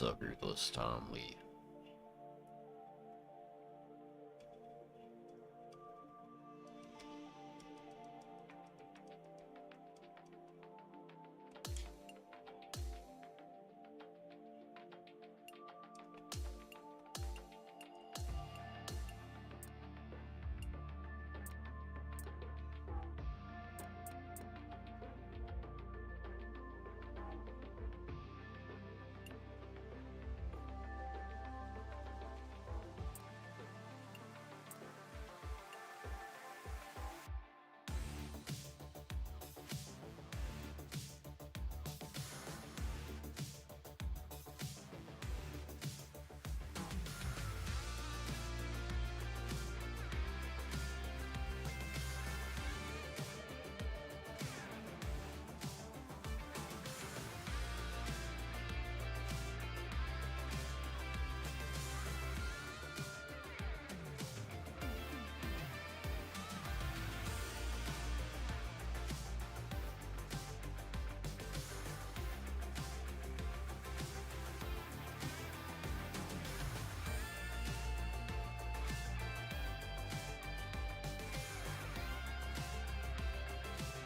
What's up, Ruthless Tom Lee?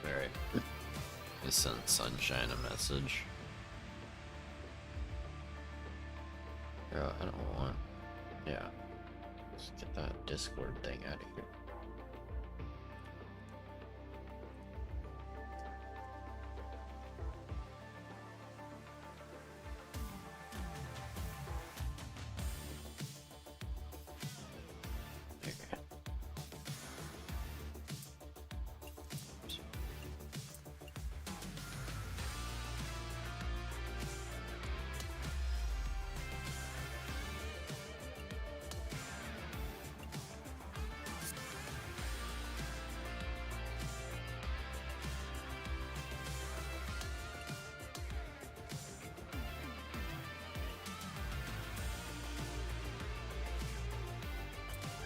Alright. I sent Sunshine a message. Bro, I don't want... Yeah. Let's get that Discord thing out of here. Okay.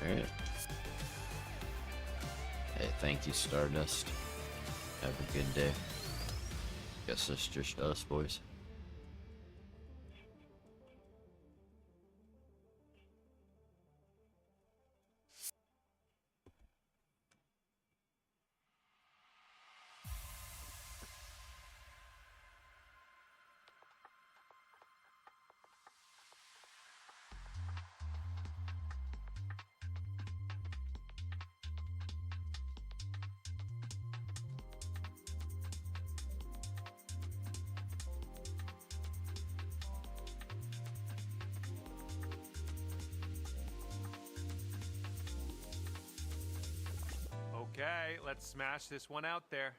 Alright. Hey, thank you, Stardust. Have a good day. Guess it's just us, boys. Okay, let's smash this one out there.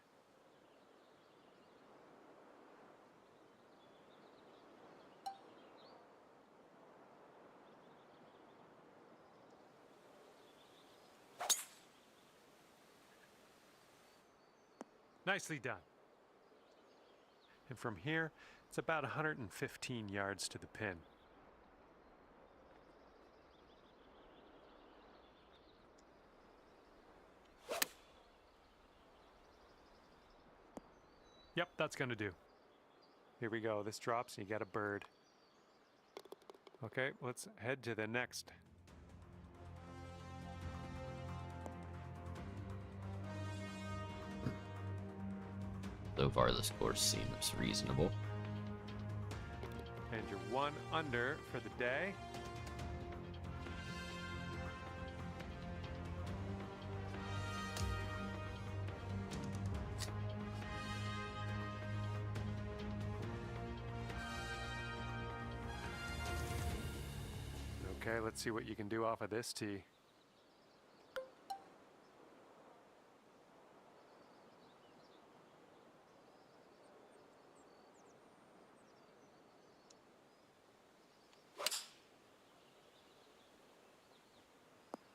Nicely done. And from here, it's about 115 yards to the pin. Yep, that's gonna do. Here we go. This drops and you get a bird. Okay, let's head to the next. So far, this course seems reasonable. And you're 1 under for the day. Okay, let's see what you can do off of this tee.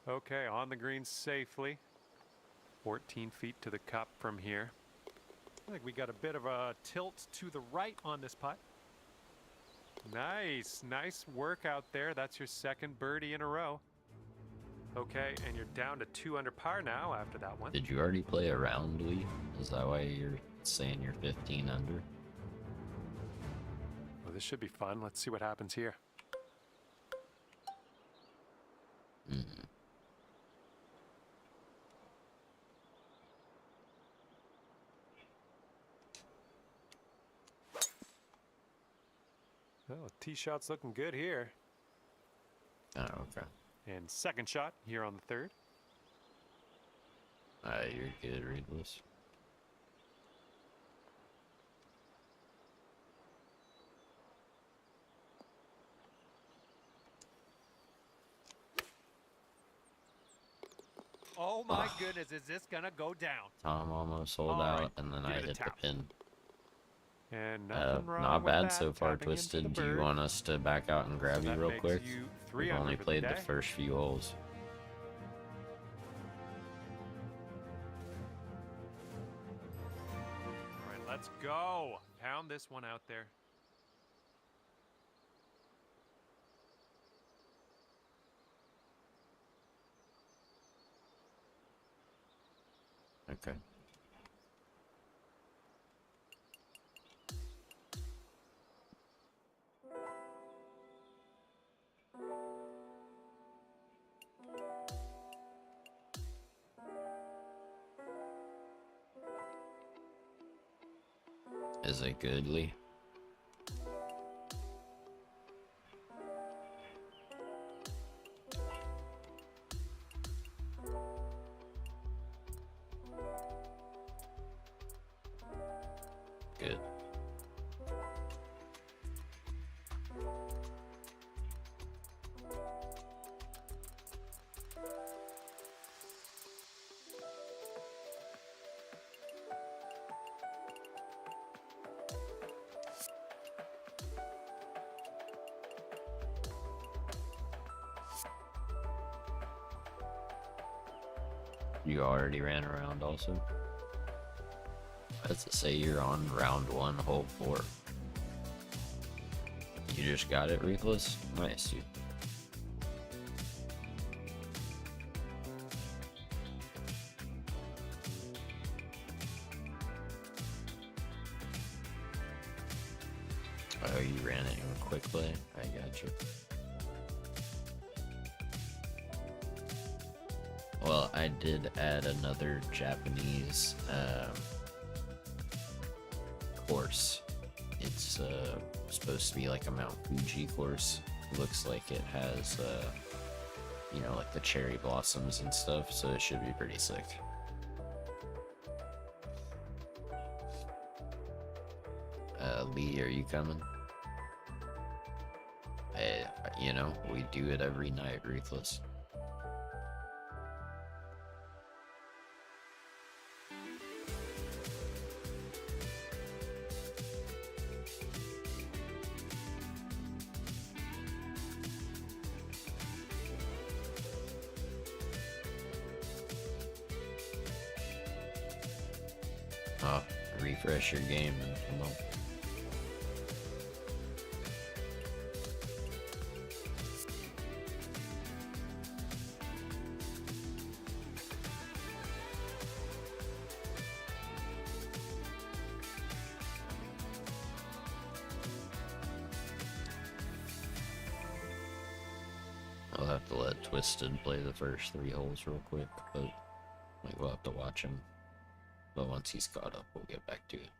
Okay, on the green safely. 14 feet to the cup from here. I think we got a bit of a tilt to the right on this putt. Nice, nice work out there. That's your second birdie in a row. Okay, and you're down to 2 under par now after that one. Did you already play a round, Lee? Is that why you're saying you're 15 under? Well, this should be fun. Let's see what happens here. Mm. Well, tee shot's looking good here. Oh, okay. And second shot here on the third. You're good, Reedless. Oh my goodness, is this gonna go down? Tom almost sold All out, right, and then give I it a hit the tap. pin. And nothing wrong Not with bad that, so far, tapping into the Twisted. Do you bird. want us to back out and grab So you that real makes quick? you 3 We've under only for played the day. first few holes. All right, let's go. Pound this one out there. Okay. Is it good, Lee? Good. You already ran around also? That's to say you're on round 1, hole 4. You just got it, Ruthless? Nice, dude. Oh, you ran it in quick play? I got you. Well, I did add another Japanese course. It's supposed to be like a Mount Fuji course. Looks like it has, you know, like the cherry blossoms and stuff, so it should be pretty sick. Lee, are you coming? Hey, you know, we do it every night, Ruthless. Refresh your game and come on. I'll have to let Twisted play the first 3 holes real quick, but like, we'll have to watch him. But once he's caught up, we'll get back to it.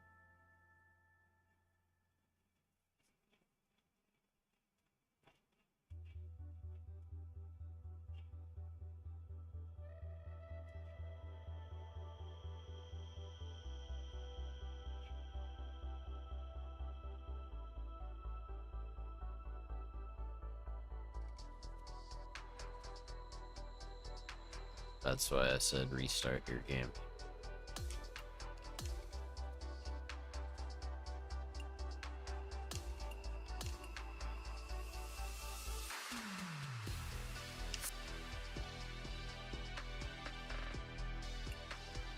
That's why I said restart your game.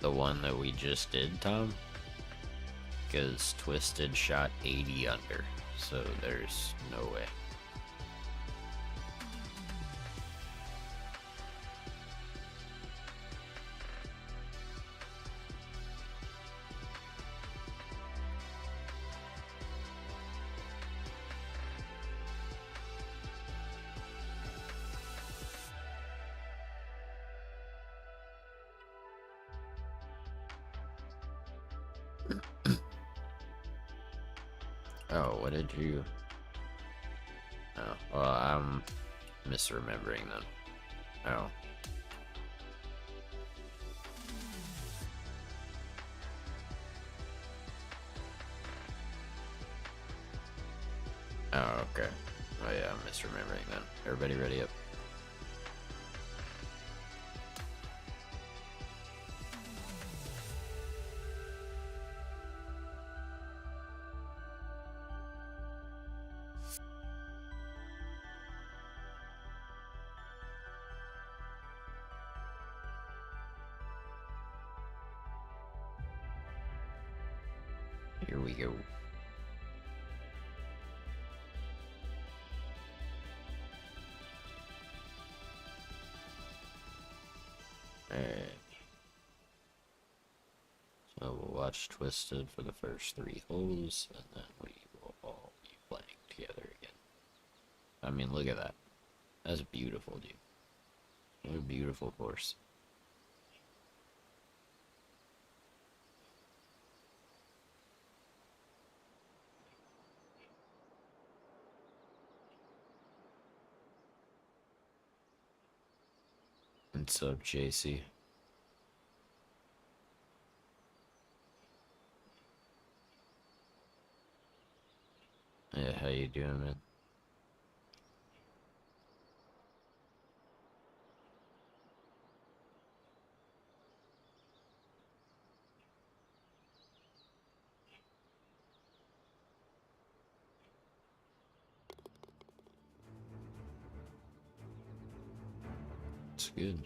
The one that we just did, Tom? Because Twisted shot 80 under, so there's no way. Oh, what did you? Oh, well, I'm misremembering then. Oh. Oh, okay. Oh yeah, I'm misremembering then. Everybody ready up? Here we go. Alright. So we'll watch Twisted for the first 3 holes, and then we will all be playing together again. I mean, look at that. That's beautiful, dude. What a beautiful course. What's up, JC? Yeah, how you doing, man? It's good.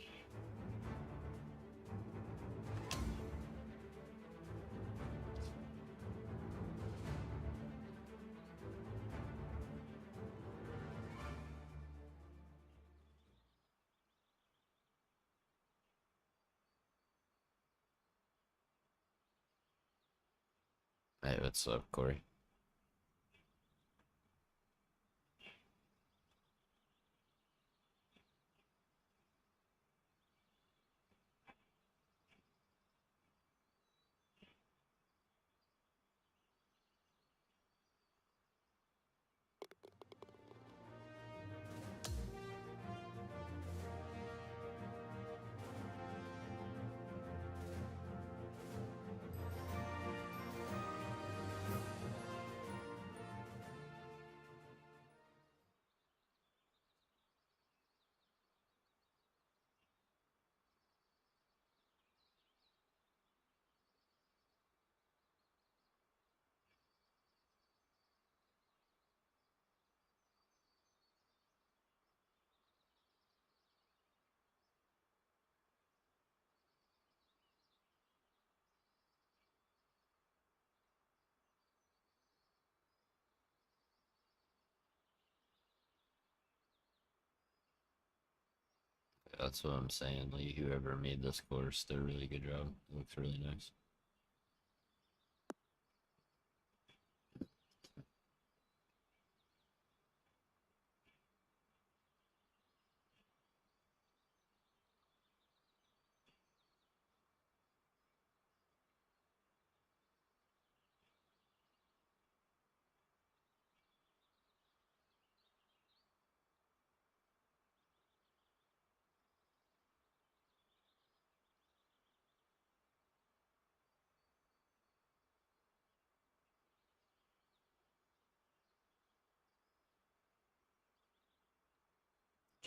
Hey, what's up, Corey? That's what I'm saying. Like, whoever made this course did a really good job. It looks really nice.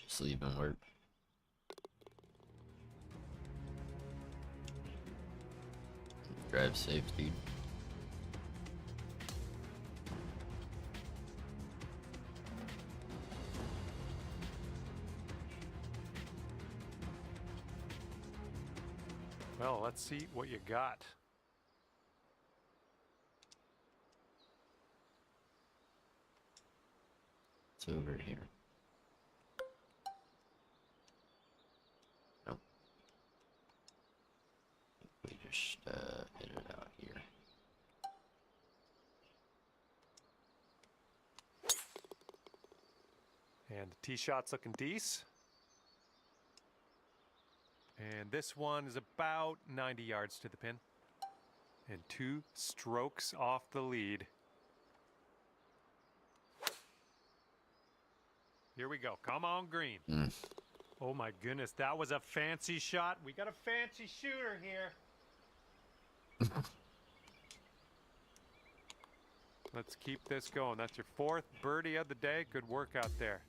Just leaving work. Drive safe, dude. Well, let's see what you got. It's over here. Nope. We just hit it out here. And the tee shot's looking decent. And this one is about 90 yards to the pin. And 2 strokes off the lead. Here we go. Come on, green. Mm. Oh my goodness, that was a fancy shot. We got a fancy shooter here. Let's keep this going. That's your 4th birdie of the day. Good work out there.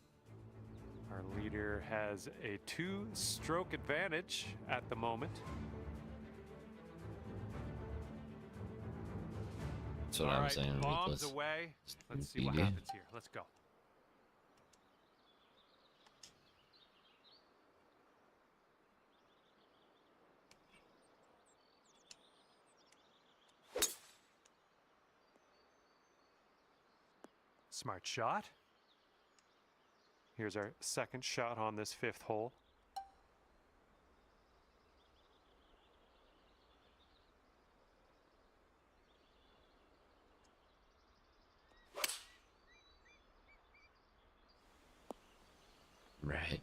Our leader has a 2-stroke advantage at the moment. That's what All I'm right, saying. bombs Ruthless. away. Let's see what GG. happens here. Let's go. Smart shot. Here's our 2nd shot on this 5th hole. Right.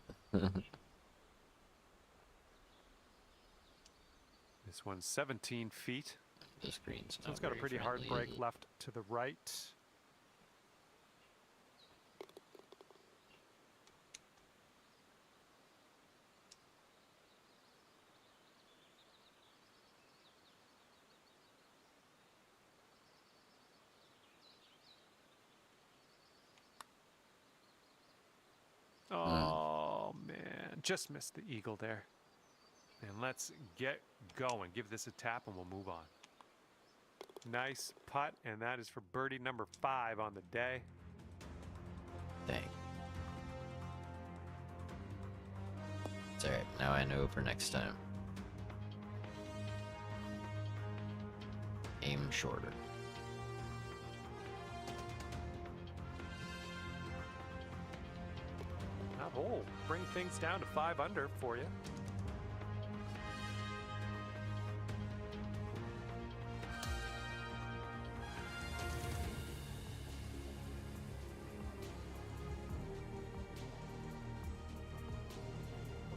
This one's 17 feet. This green's So not it's got a very pretty hard friendly, break is it? left to the right. Oh, man. Just missed the eagle there. And let's get going. Give this a tap and we'll move on. Nice putt, and that is for birdie number 5 on the day. Dang. It's alright. Now I know for next time. Aim shorter. That hole bring things down to 5 under for you.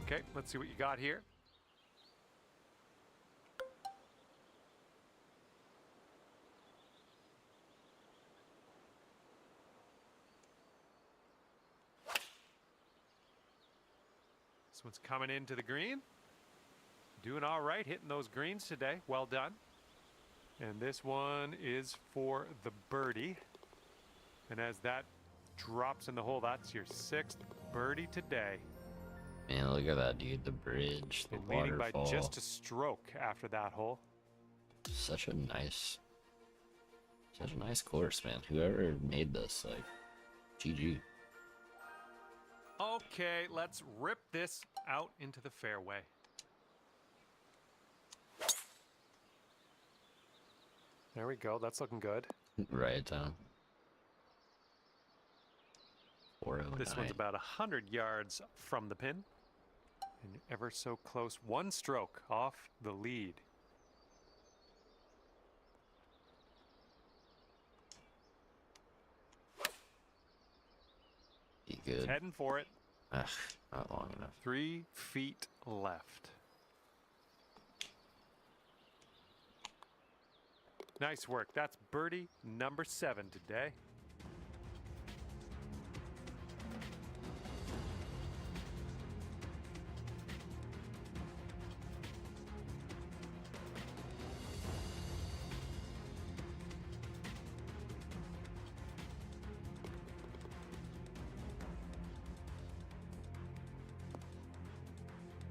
Okay, let's see what you got here. This one's coming into the green. Doing all right, hitting those greens today. Well done. And this one is for the birdie. And as that drops in the hole, that's your 6th birdie today. Man, look at that, dude. The bridge, the And leading by waterfall. just a stroke after that hole. Such a nice course, man. Whoever made this, like, GG. Okay, let's rip this out into the fairway. There we go. That's looking good. Right, Tom. 409. This one's about 100 yards from the pin. And ever so close. 1 stroke off the lead. Be good. Heading for it. Ugh, not long enough. 3 feet left. Nice work. That's birdie number 7 today.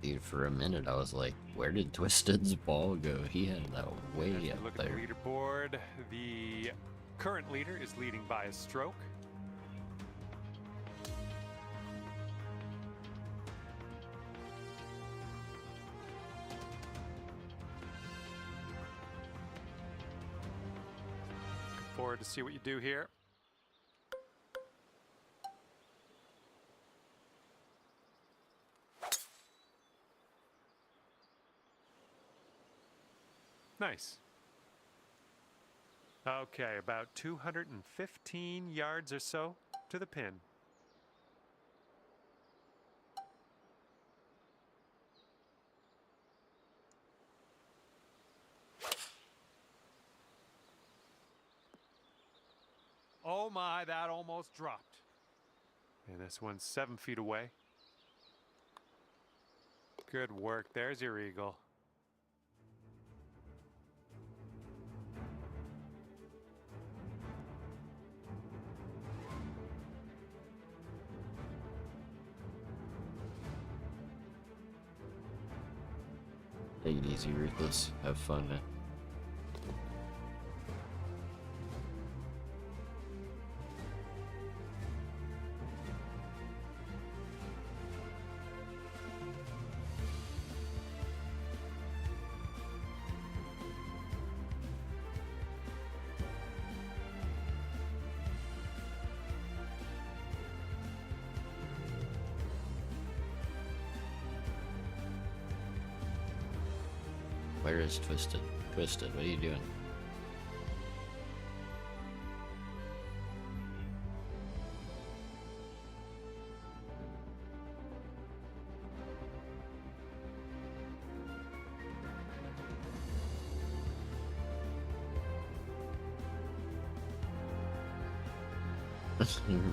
Dude, for a minute I was like, where did Twisted's ball go? He had that way As we up look at there. the leaderboard, the current leader is leading by a stroke. Looking forward to see what you do here. Nice. Okay, about 215 yards or so to the pin. Oh my, that almost dropped. And this one's 7 feet away. Good work. There's your eagle. Take it easy, Ruthless. Have fun, man. Where is Twisted? Twisted, what are you doing?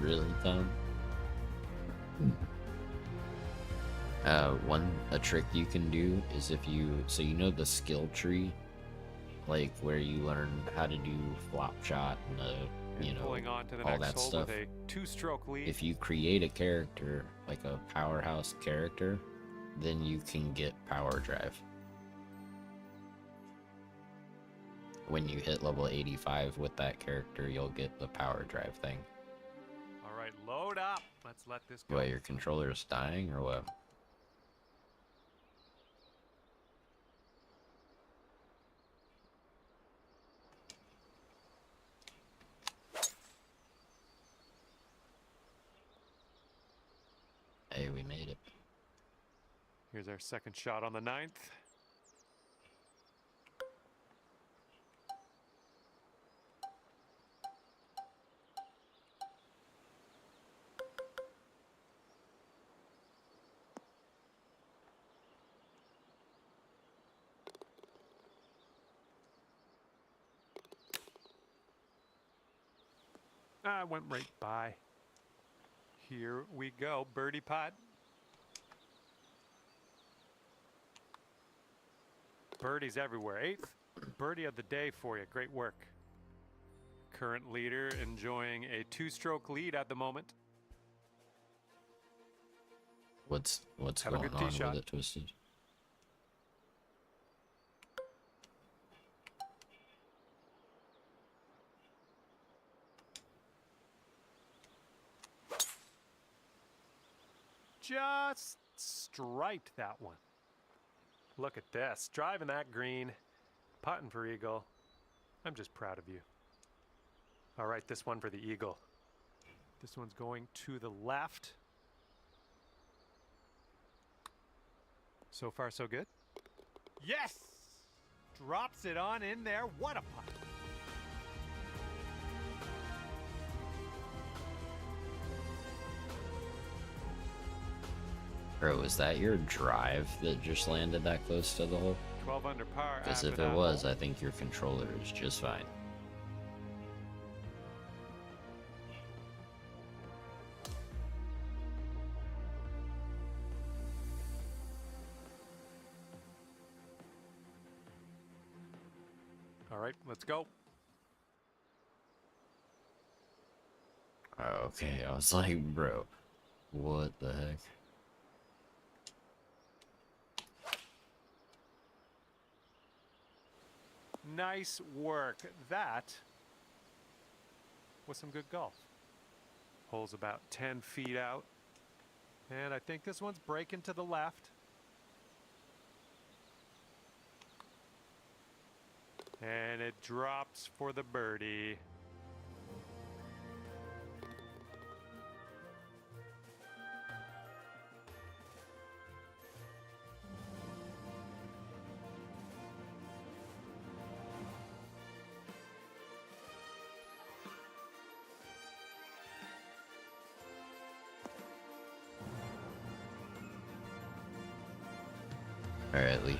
Really, Tom? A trick you can do is if you, so you know the skill tree, like where you learn how to do flop shot and you know, Pulling on to the all next that hole stuff. with a 2-stroke lead. If you create a character, like a powerhouse character, then you can get power drive. When you hit level 85 with that character, you'll get the power drive thing. All right, load up. Let's let this go. What, your controller's dying or what? Hey, we made it. Here's our second shot on the 9th. I went right by. Here we go, birdie putt. Birdies everywhere. 8th birdie of the day for you. Great work. Current leader enjoying a 2-stroke lead at the moment. What's Have a going good tee on shot. with it, Twisted? Just striped that one. Look at this. Driving that green. Putting for eagle. I'm just proud of you. All right, this one for the eagle. This one's going to the left. So far, so good. Yes! Drops it on in there. What a putt. Bro, was that your drive that just landed that close to the hole? 12 under par. Because after if it that was, hole. I think your controller is just fine. All right, let's go. Okay, I was like, bro, what the heck? Nice work. That was some good golf. Hole's about 10 feet out. And I think this one's breaking to the left. And it drops for the birdie. Alright, Lee.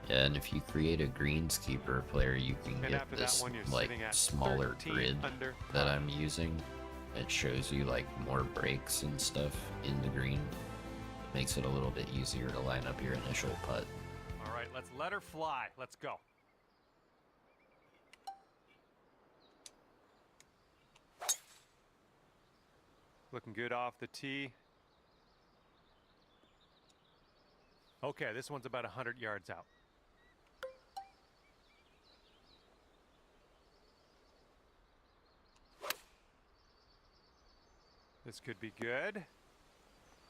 Yeah, and if you create a greenskeeper player, you can And get after this that one, you're like sitting at smaller 13 grid under that par. I'm using, it shows you like more breaks and stuff in the green. Makes it a little bit easier to line up your initial putt. All right, let's let her fly. Let's go. Looking good off the tee. Okay, this one's about 100 yards out. This could be good.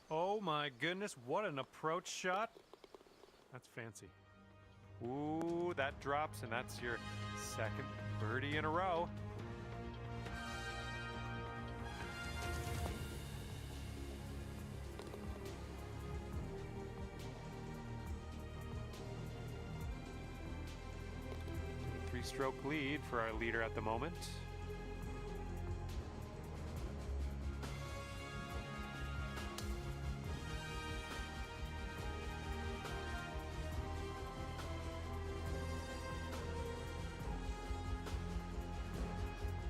Oh my goodness, what an approach shot. That's fancy. Ooh, that drops, and that's your second birdie in a row. Three-stroke lead for our leader at the moment.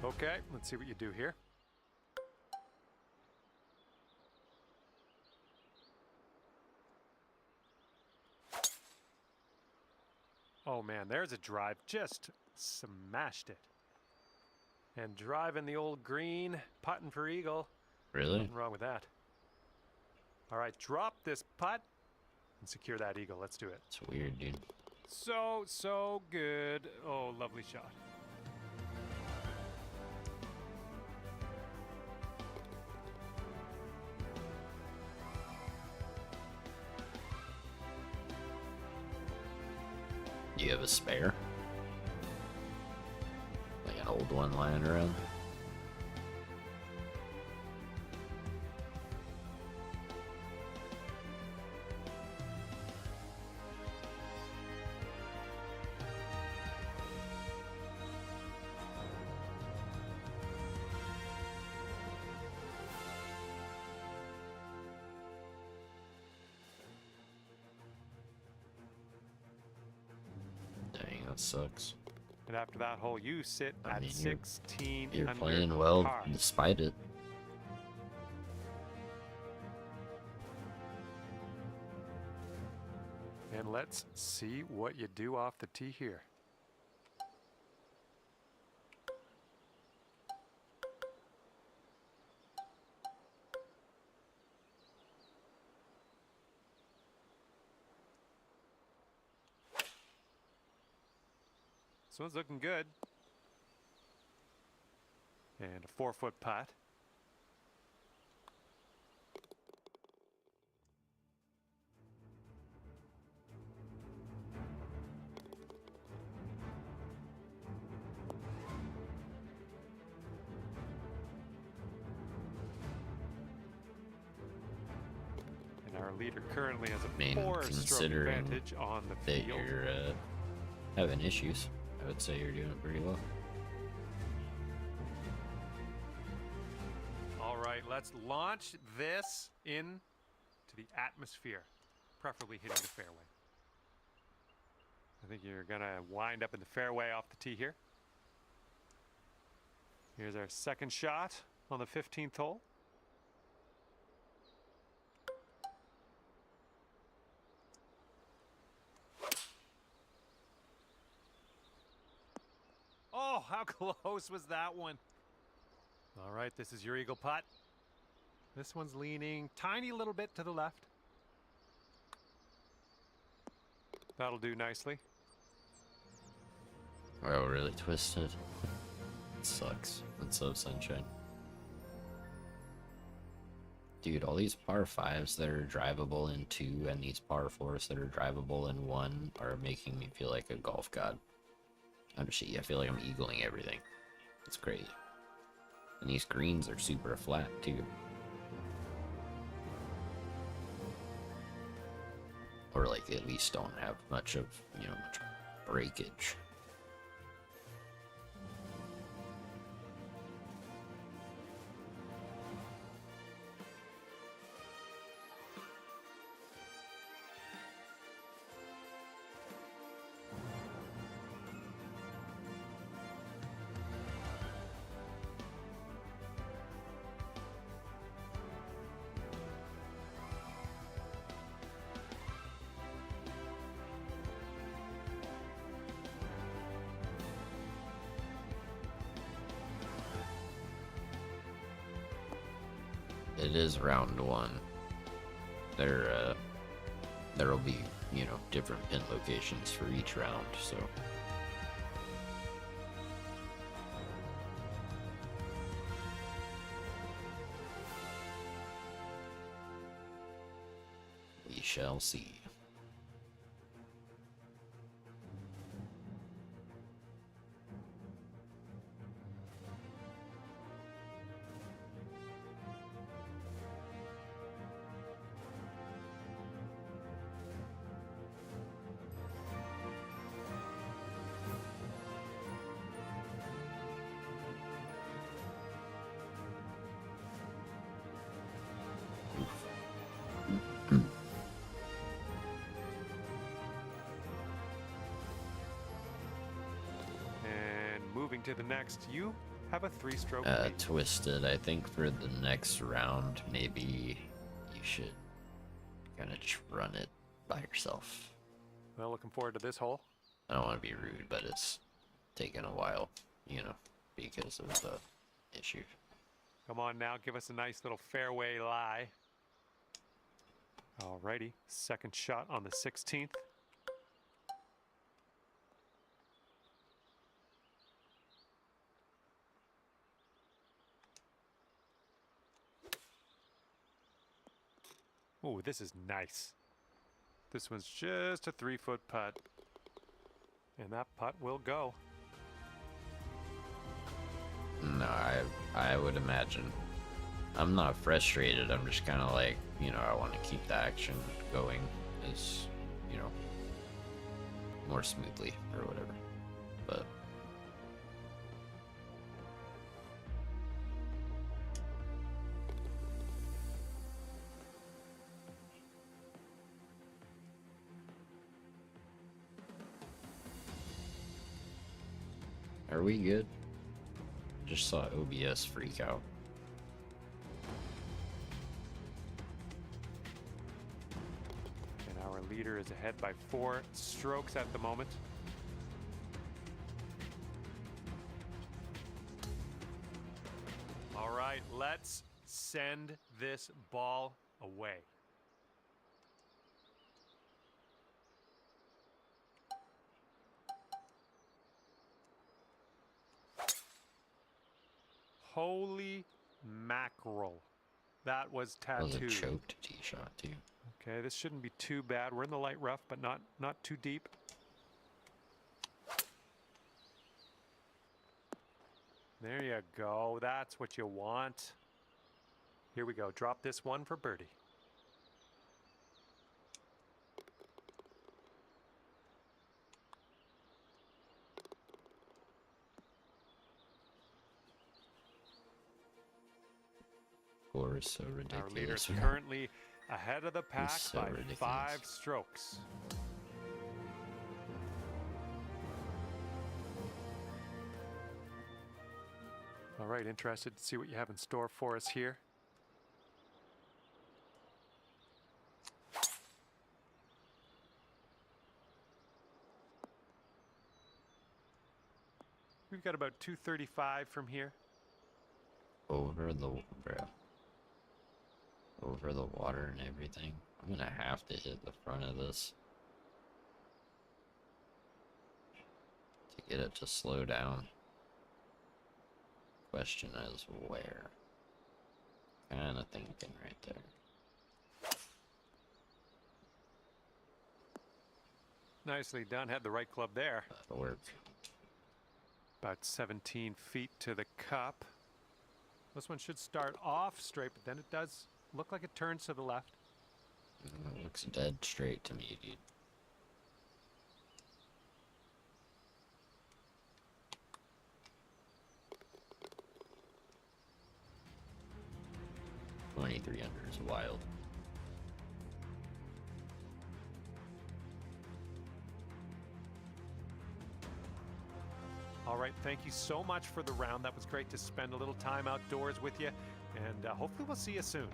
Okay, let's see what you do here. Oh man, there's a drive. Just smashed it. And driving the old green, putting for eagle. Really? Nothing wrong with that. All right, drop this putt and secure that eagle. Let's do it. It's weird, dude. So good. Oh, lovely shot. Do you have a spare? Like an old one lying around? Dang, that sucks. And after that hole, you sit I at mean, 16 You're under playing well par. despite it. And let's see what you do off the tee here. This one's looking good. And a 4-foot putt. And our leader currently has a mean, 4-stroke considering advantage on the That field. you're having issues. I would say you're doing pretty well. All right, let's launch this into the atmosphere, preferably hitting the fairway. I think you're gonna wind up in the fairway off the tee here. Here's our second shot on the 15th hole. Oh, how close was that one? All right, this is your eagle putt. This one's leaning tiny little bit to the left. That'll do nicely. Oh, really twisted. It sucks. It's so sunshine. Dude, all these par 5s that are drivable in 2 and these par 4s that are drivable in 1 are making me feel like a golf god. I feel like I'm eagling everything. It's crazy. And these greens are super flat, too. Or, like, at least don't have much of, much breakage. it is round one. There'll be, you know, different pin locations for each round, so. We shall see. And moving to the next, you have a 3-stroke lead. Twisted, I think for the next round, maybe you should kind of run it by yourself. Well, looking forward to this hole. I don't want to be rude, but it's taken a while, you know, because of the issue. Come on now, give us a nice little fairway lie. Alrighty, second shot on the 16th. Oh, this is nice. This one's just a 3-foot putt. And that putt will go. No, I would imagine. I'm not frustrated. I'm just kind of like, you know, I want to keep the action going as, you know, more smoothly or whatever. But are we good? Just saw OBS freak out. And our leader is ahead by 4 strokes at the moment. All right, let's send this ball away. Holy mackerel. That was That was a tattooed. choked tee shot too. Okay, this shouldn't be too bad. We're in the light rough, but not too deep. There you go. That's what you want. Here we go. Drop this one for birdie. Score is so Our ridiculous. leader's currently ahead of the pack so by ridiculous. 5 strokes. All right, interested to see what you have in store for us here. We've got about 235 from here. Over the water and everything. I'm gonna have to hit the front of this to get it to slow down. Question is where? Kinda thinking right there. Nicely done. Had the right club there. That'll work. About 17 feet to the cup. This one should start off straight, but then it does look like it turns to the left. It looks dead straight to me, dude. $23 under is wild. All right, thank you so much for the round. That was great to spend a little time outdoors with you, and hopefully we'll see you soon.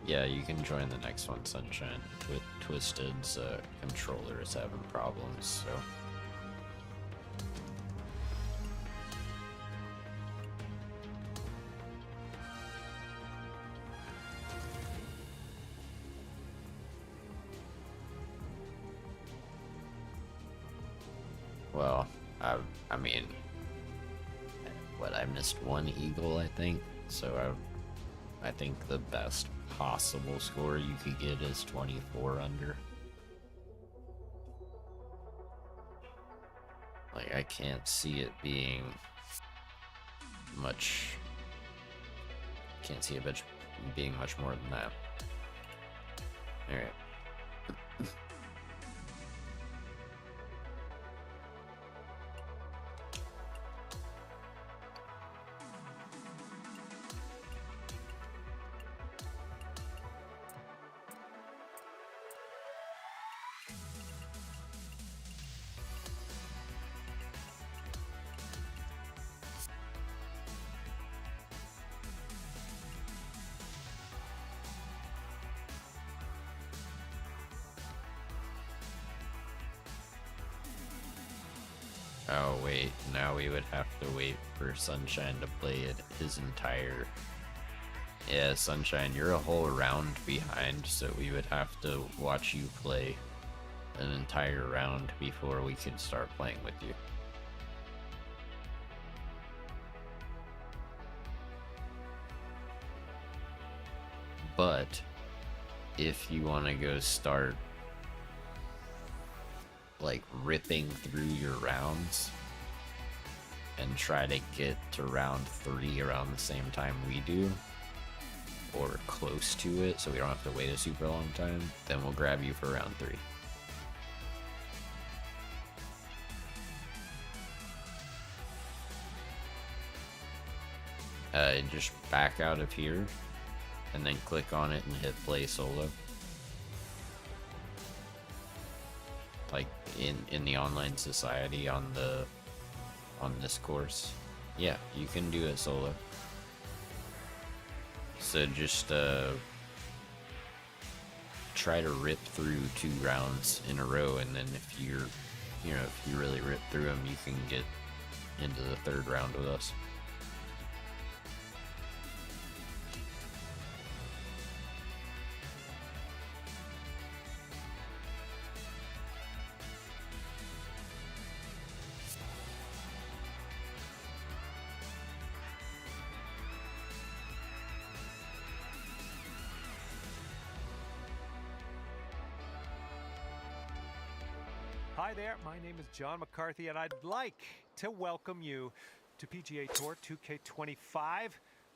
Yeah, you can join the next one, Sunshine. With Twisted's controller is having problems, so Well, I mean, what, I missed one eagle, I think. So I think the best possible score you could get is 24 under. Like, I can't see it being much. Can't see it being much more than that. Alright. Oh wait, now we would have to wait for Sunshine to play it his entire. Yeah, Sunshine, you're a whole round behind, so we would have to watch you play an entire round before we could start playing with you. But if you want to go start like ripping through your rounds and try to get to round 3 around the same time we do, or close to it, so we don't have to wait a super long time, then we'll grab you for round 3. Just back out of here and then click on it and hit play solo. Like in the online society on this course. Yeah, you can do it solo. So just try to rip through 2 rounds in a row, and then if you really rip through them, you can get into the 3rd round with us. Hi there, my name is John McCarthy, and I'd like to welcome you to PGA Tour 2K25.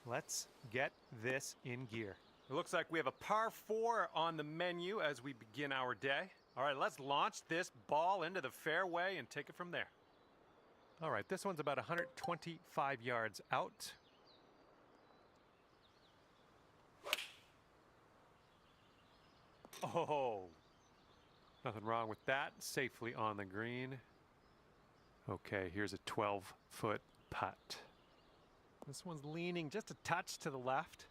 Let's get this in gear. It looks like we have a par 4 on the menu as we begin our day. All right, let's launch this ball into the fairway and take it from there. All right, this one's about 125 yards out. Oh, nothing wrong with that. Safely on the green. Okay, here's a 12-foot putt. This one's leaning just a touch to the left.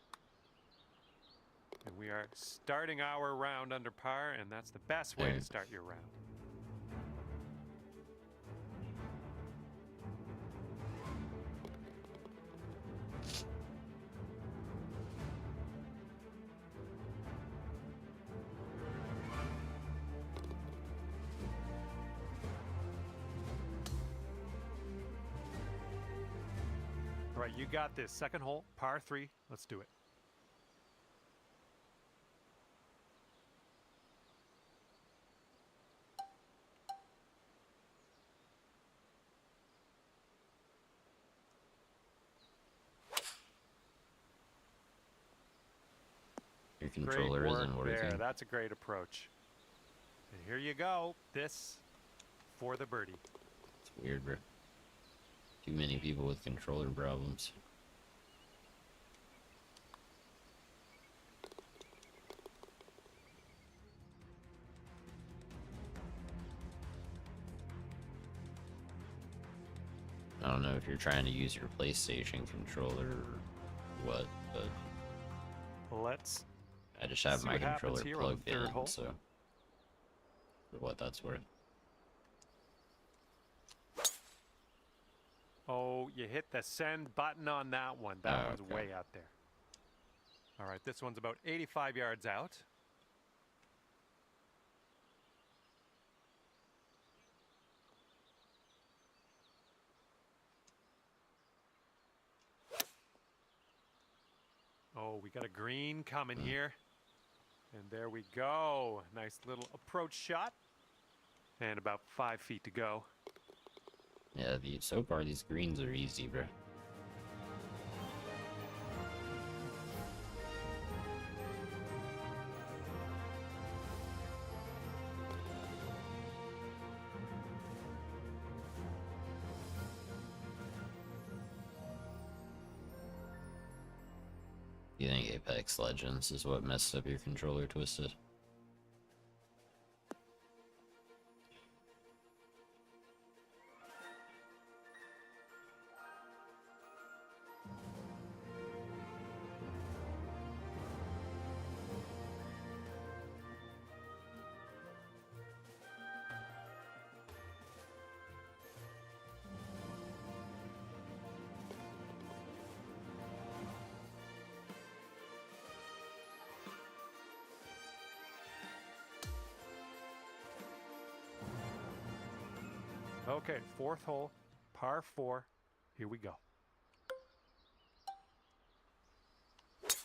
And we are starting our round under par, and that's the best way to start your round. All right, you got this. Second hole, par 3. Let's do it. Your controller isn't working. There. That's a great approach. And here you go. This for the birdie. It's weird, bro. Too many people with controller problems. I don't know if you're trying to use your PlayStation controller or what, but Let's I just have my controller plugged in, hole. so for what that's worth. Oh, you hit the send button on that one. That one's okay. way out there. All right, this one's about 85 yards out. Oh, we got a green coming here. And there we go. Nice little approach shot. And about 5 feet to go. Yeah, so far these greens are easy, bro. You think Apex Legends is what messed up your controller, Twisted? Okay, fourth hole, par 4. Here we go. It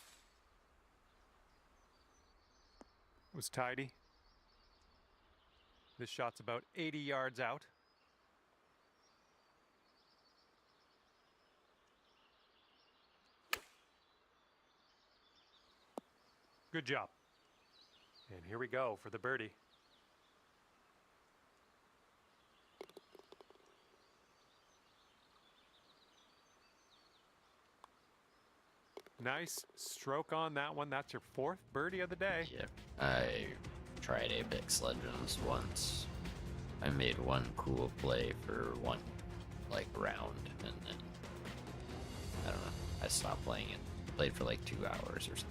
was tidy. This shot's about 80 yards out. Good job. And here we go for the birdie. Nice stroke on that one. That's your 4th birdie of the day. Yeah, I tried Apex Legends once. I made one cool play for one, like, round, and then, I don't know, I stopped playing it. Played for like 2 hours or something.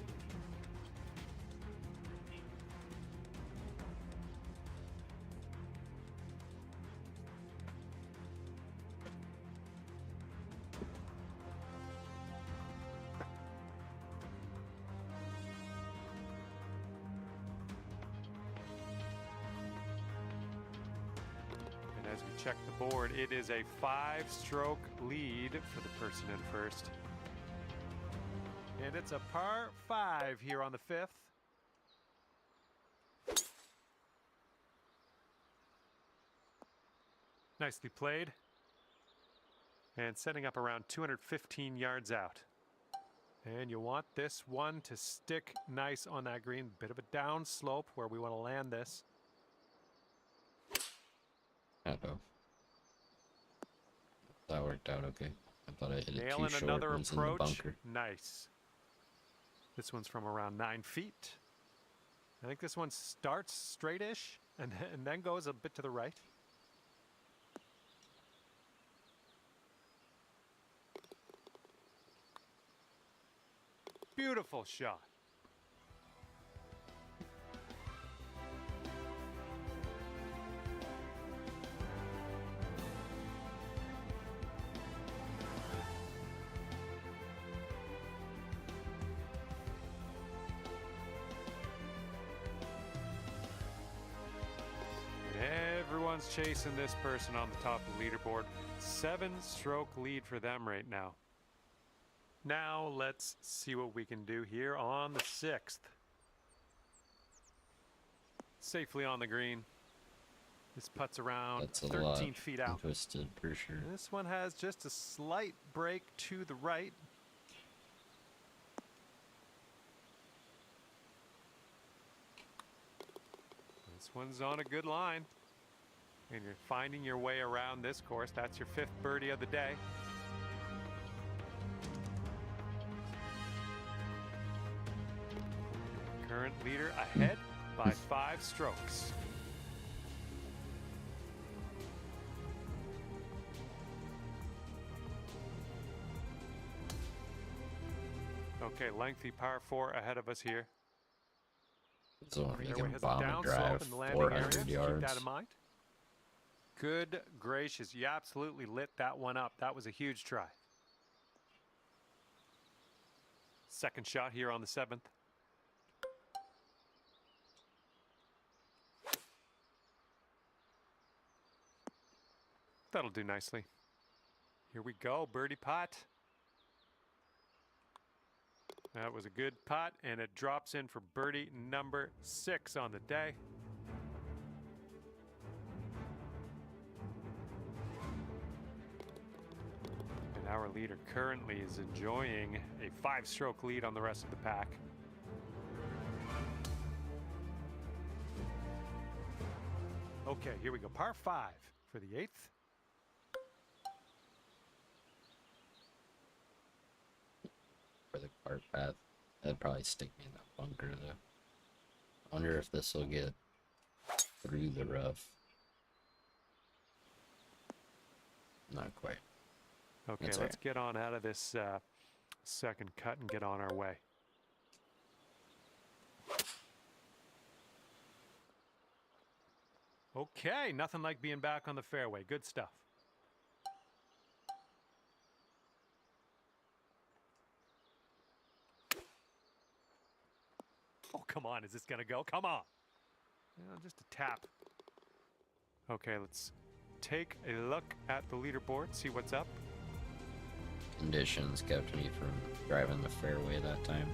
And as we check the board, it is a 5-stroke lead for the person in first. And it's a par 5 here on the 5th. Nicely played. And setting up around 215 yards out. And you want this one to stick nice on that green. Bit of a down slope where we want to land this. Uh-oh. That worked out okay. I thought I hit it too Nailing short another and it's in the approach. bunker. Nice. This one's from around 9 feet. I think this one starts straight-ish and then goes a bit to the right. Beautiful shot. Everyone's chasing this person on the top of the leaderboard. 7-stroke lead for them right now. Now let's see what we can do here on the 6th. Safely on the green. This putt's around That's a 13 lot. feet out. Twisted for sure. This one has just a slight break to the right. This one's on a good line. And you're finding your way around this course. That's your 5th birdie of the day. Current leader ahead by 5 strokes. Okay, lengthy par 4 ahead of us here. So you Fairway can has a bomb a down drive slope in the landing area. 400 Keep yards. that in mind. Good gracious, you absolutely lit that one up. That was a huge try. Second shot here on the 7th. That'll do nicely. Here we go, birdie putt. That was a good putt, and it drops in for birdie number 6 on the day. And our leader currently is enjoying a 5-stroke lead on the rest of the pack. Okay, here we go. Par 5 for the 8th. For the cart path. That'd probably stick me in that bunker though. I wonder if this will get through the rough. Not quite. Okay, That's let's alright. get on out of this second cut and get on our way. Okay, nothing like being back on the fairway. Good stuff. Oh, come on. Is this going to go? Come on. Just a tap. Okay, let's take a look at the leaderboard, see what's up. Conditions kept me from driving the fairway that time.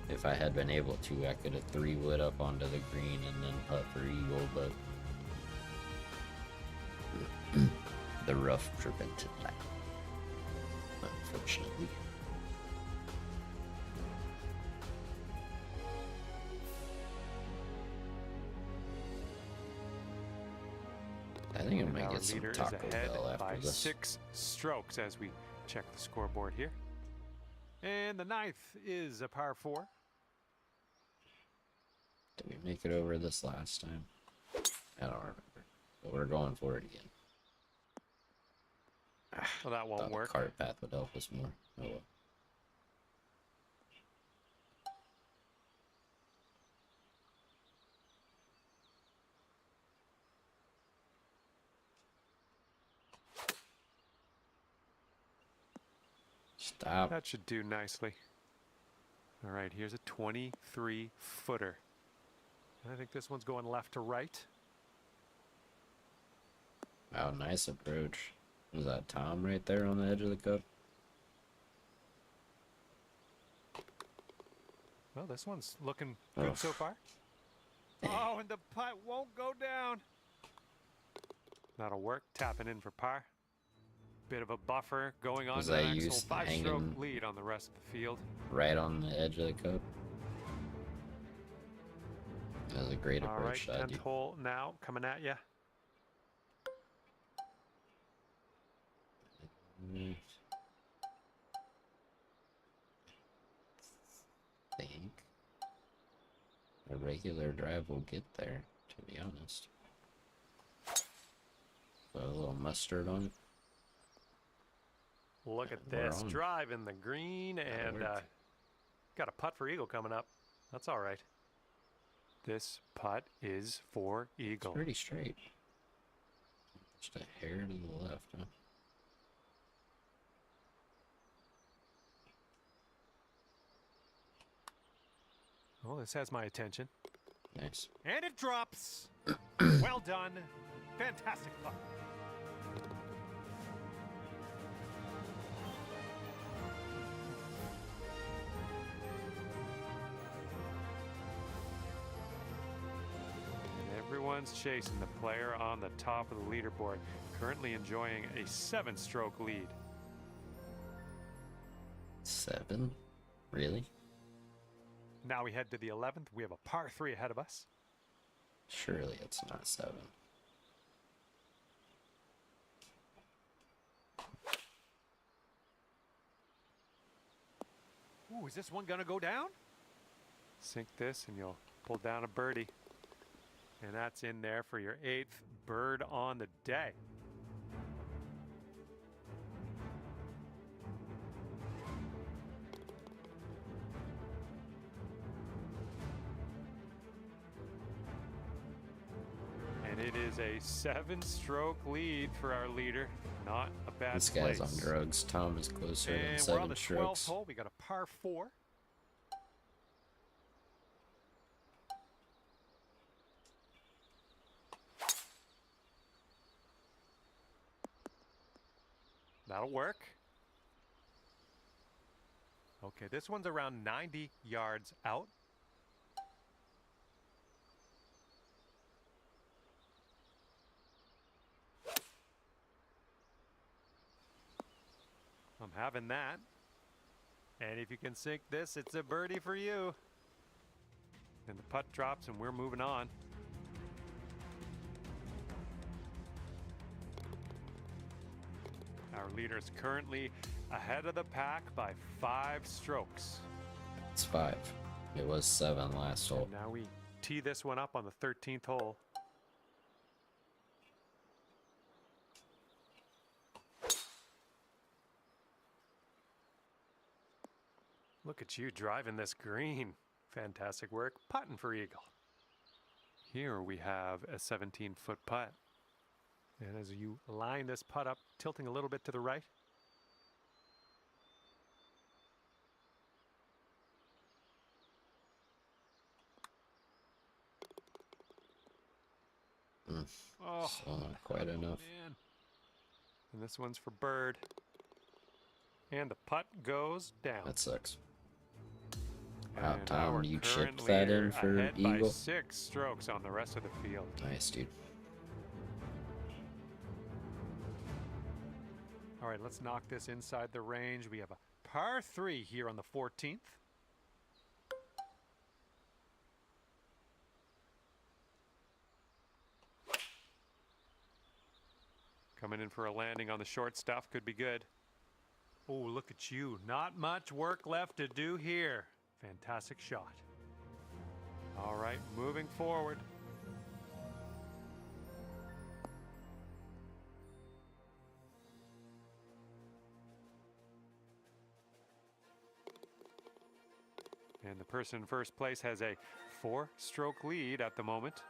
If I had been able to, I could have 3-wood up onto the green and then putt for eagle, but the rough prevented that, unfortunately. I think I And might our get some leader is Taco ahead Bell by after this. 6 strokes as we check the scoreboard here. And the 9th is a par 4. Did we make it over this last time? I don't remember. But we're going for it again. Well, that won't Thought work. the cart path would help us more. Oh well. Stop. That should do nicely. All right, here's a 23-footer. I think this one's going left to right. Wow, nice approach. Was that Tom right there on the edge of the cup? Well, this one's looking good so far. Oh, and the putt won't go down. That'll work. Tapping in for par. Bit of a buffer going on Was to the I next hole. used to 5-stroke hanging- lead on the rest of the field. Right on the edge of the cup. That was a great All right, approach, 10th hole now coming at you. Think a regular drive will get there, to be honest. Put a little mustard on it. Look at We're this. on. Drive in the green and work. got a putt for eagle coming up. That's all right. This putt is for eagle. Pretty straight. Just a hair to the left, huh? Oh, this has my attention. Nice. And it drops. Well done. Fantastic putt. And everyone's chasing the player on the top of the leaderboard, currently enjoying a 7-stroke lead. 7? Really? Now we head to the 11th. We have a par 3 ahead of us. Surely it's not 7. Ooh, is this one gonna go down? Sink this and you'll pull down a birdie. And that's in there for your 8th bird on the day. And it is a 7-stroke lead for our leader. Not a bad This guy's on place. drugs. Tom is closer than And we're on 7 the 12th strokes. hole. We got a par 4. That'll work. Okay, this one's around 90 yards out. I'm having that. And if you can sink this, it's a birdie for you. And the putt drops and we're moving on. Our leader is currently ahead of the pack by 5 strokes. It's 5. It was 7 last hole. And now we tee this one up on the 13th hole. Look at you driving this green. Fantastic work putting for eagle. Here we have a 17-foot putt. And as you line this putt up, tilting a little bit to the right. Oh, Still not quite enough. man. And this one's for bird. And the putt goes down. That sucks. Wow, And Tom, our you current chipped that in leader for ahead eagle? by 6 strokes on the rest of the field. Nice, dude. All right, let's knock this inside the range. We have a par 3 here on the 14th. Coming in for a landing on the short stuff. Could be good. Oh, look at you. Not much work left to do here. Fantastic shot. All right, moving forward. And the person in first place has a 4-stroke lead at the moment.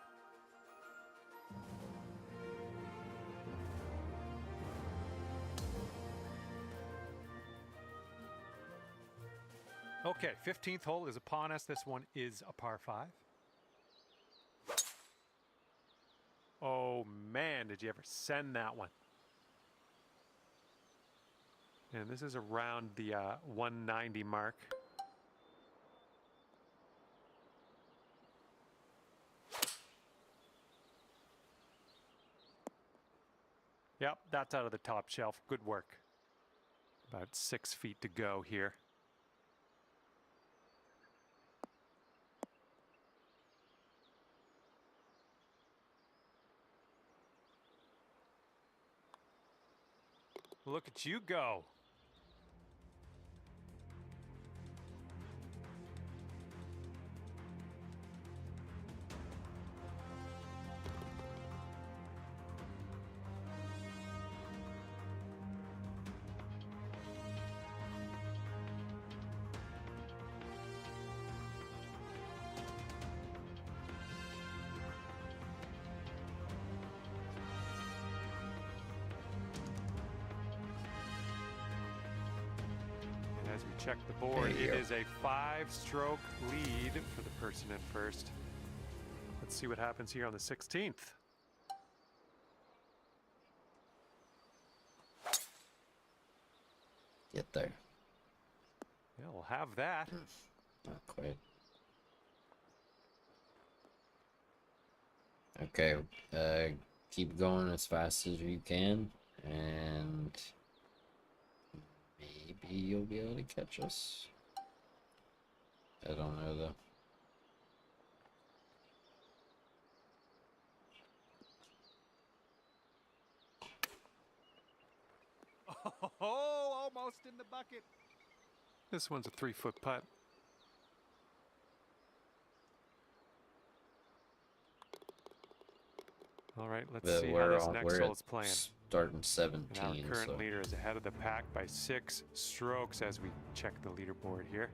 Okay, 15th hole is upon us. This one is a par 5. Oh man, did you ever send that one? And this is around the 190 mark. Yep, that's out of the top shelf. Good work. About 6 feet to go here. Look at you go. And as we check the board, There you it go. is a 5-stroke lead for the person in first. Let's see what happens here on the 16th. Get there. Yeah, we'll have that. Not quite. Okay, keep going as fast as you can, and maybe you'll be able to catch us. I don't know though. Oh, almost in the bucket. This one's a 3-foot putt. All right, let's But see how we're this on, next we're hole at is playing. starting And 17, our current so leader is ahead of the pack by 6 strokes as we check the leaderboard here.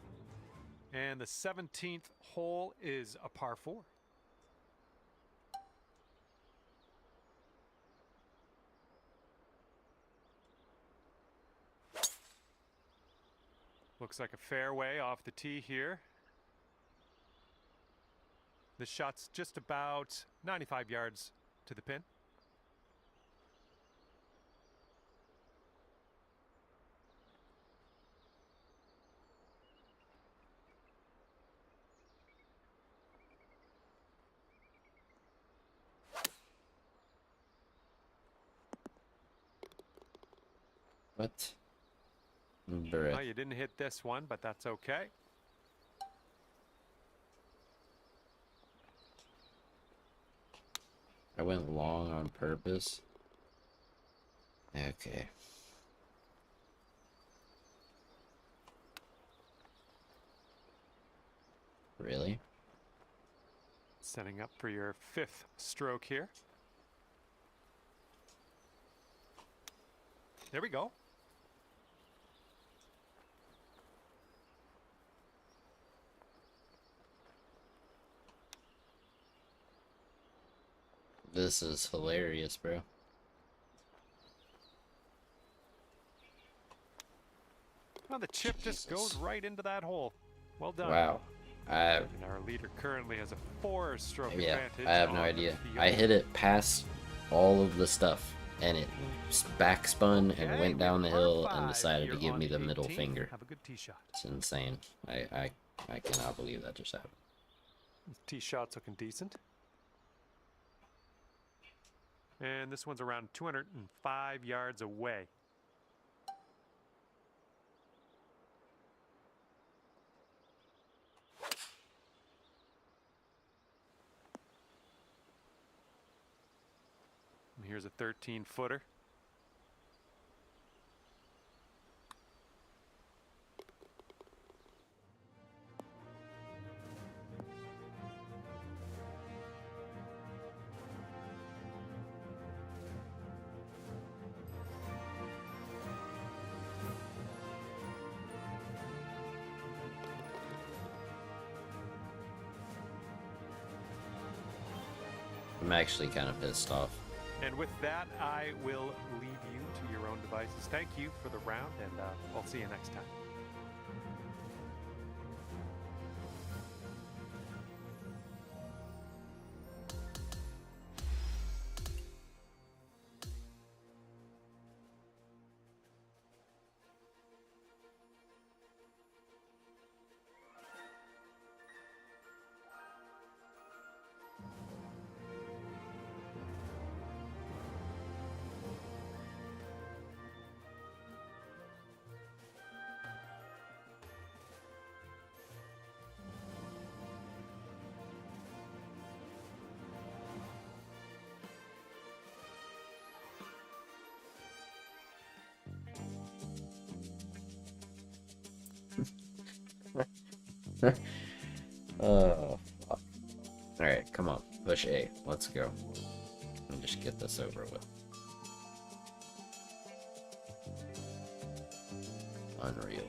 And the 17th hole is a par 4. Looks like a fairway off the tee here. The shot's just about 95 yards to the pin. What? Bruh. Oh, you didn't hit this one, but that's okay. I went long on purpose. Okay. Really? Setting up for your 5th stroke here. There we go. This is hilarious, bro. Well, the chip just goes Jesus. right into that hole. Well done. Wow. And our leader currently has a 4-stroke Yeah, advantage. I have no on the idea. field. I hit it past all of the stuff, and it backspun and Okay, went we have down the par hill and 5 decided to here give on me the middle 18th. finger. Have a good tee shot. It's insane. I cannot believe that just happened. Tee shot's looking decent. And this one's around 205 yards away. And here's a 13-footer. I'm actually kind of pissed off. And with that, I will leave you to your own devices. Thank you for the round, and I'll see you next time. Oh, fuck. Alright, come on. Push A. Let's go. And just get this over with. Unreal.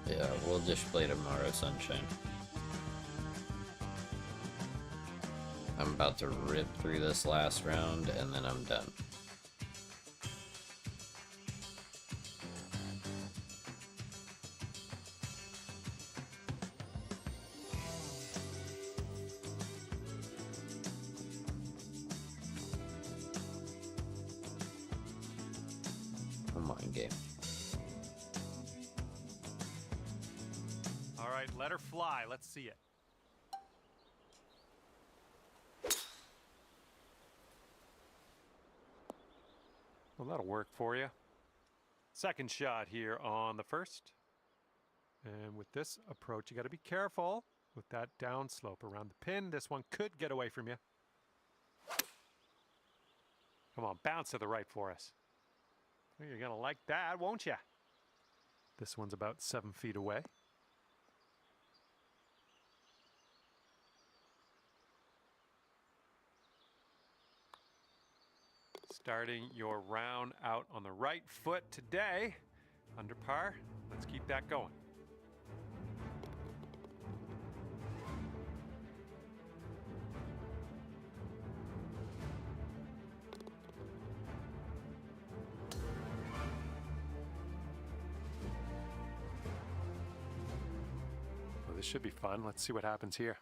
Yeah, we'll just play tomorrow, sunshine. I'm about to rip through this last round, and then I'm done. Come on, game. All right, let her fly. Let's see it. Well, that'll work for you. Second shot here on the first. And with this approach, you got to be careful with that downslope around the pin. This one could get away from you. Come on, bounce to the right for us. You're going to like that, won't you? This one's about 7 feet away. Starting your round out on the right foot today. Under par. Let's keep that going. Well, this should be fun. Let's see what happens here.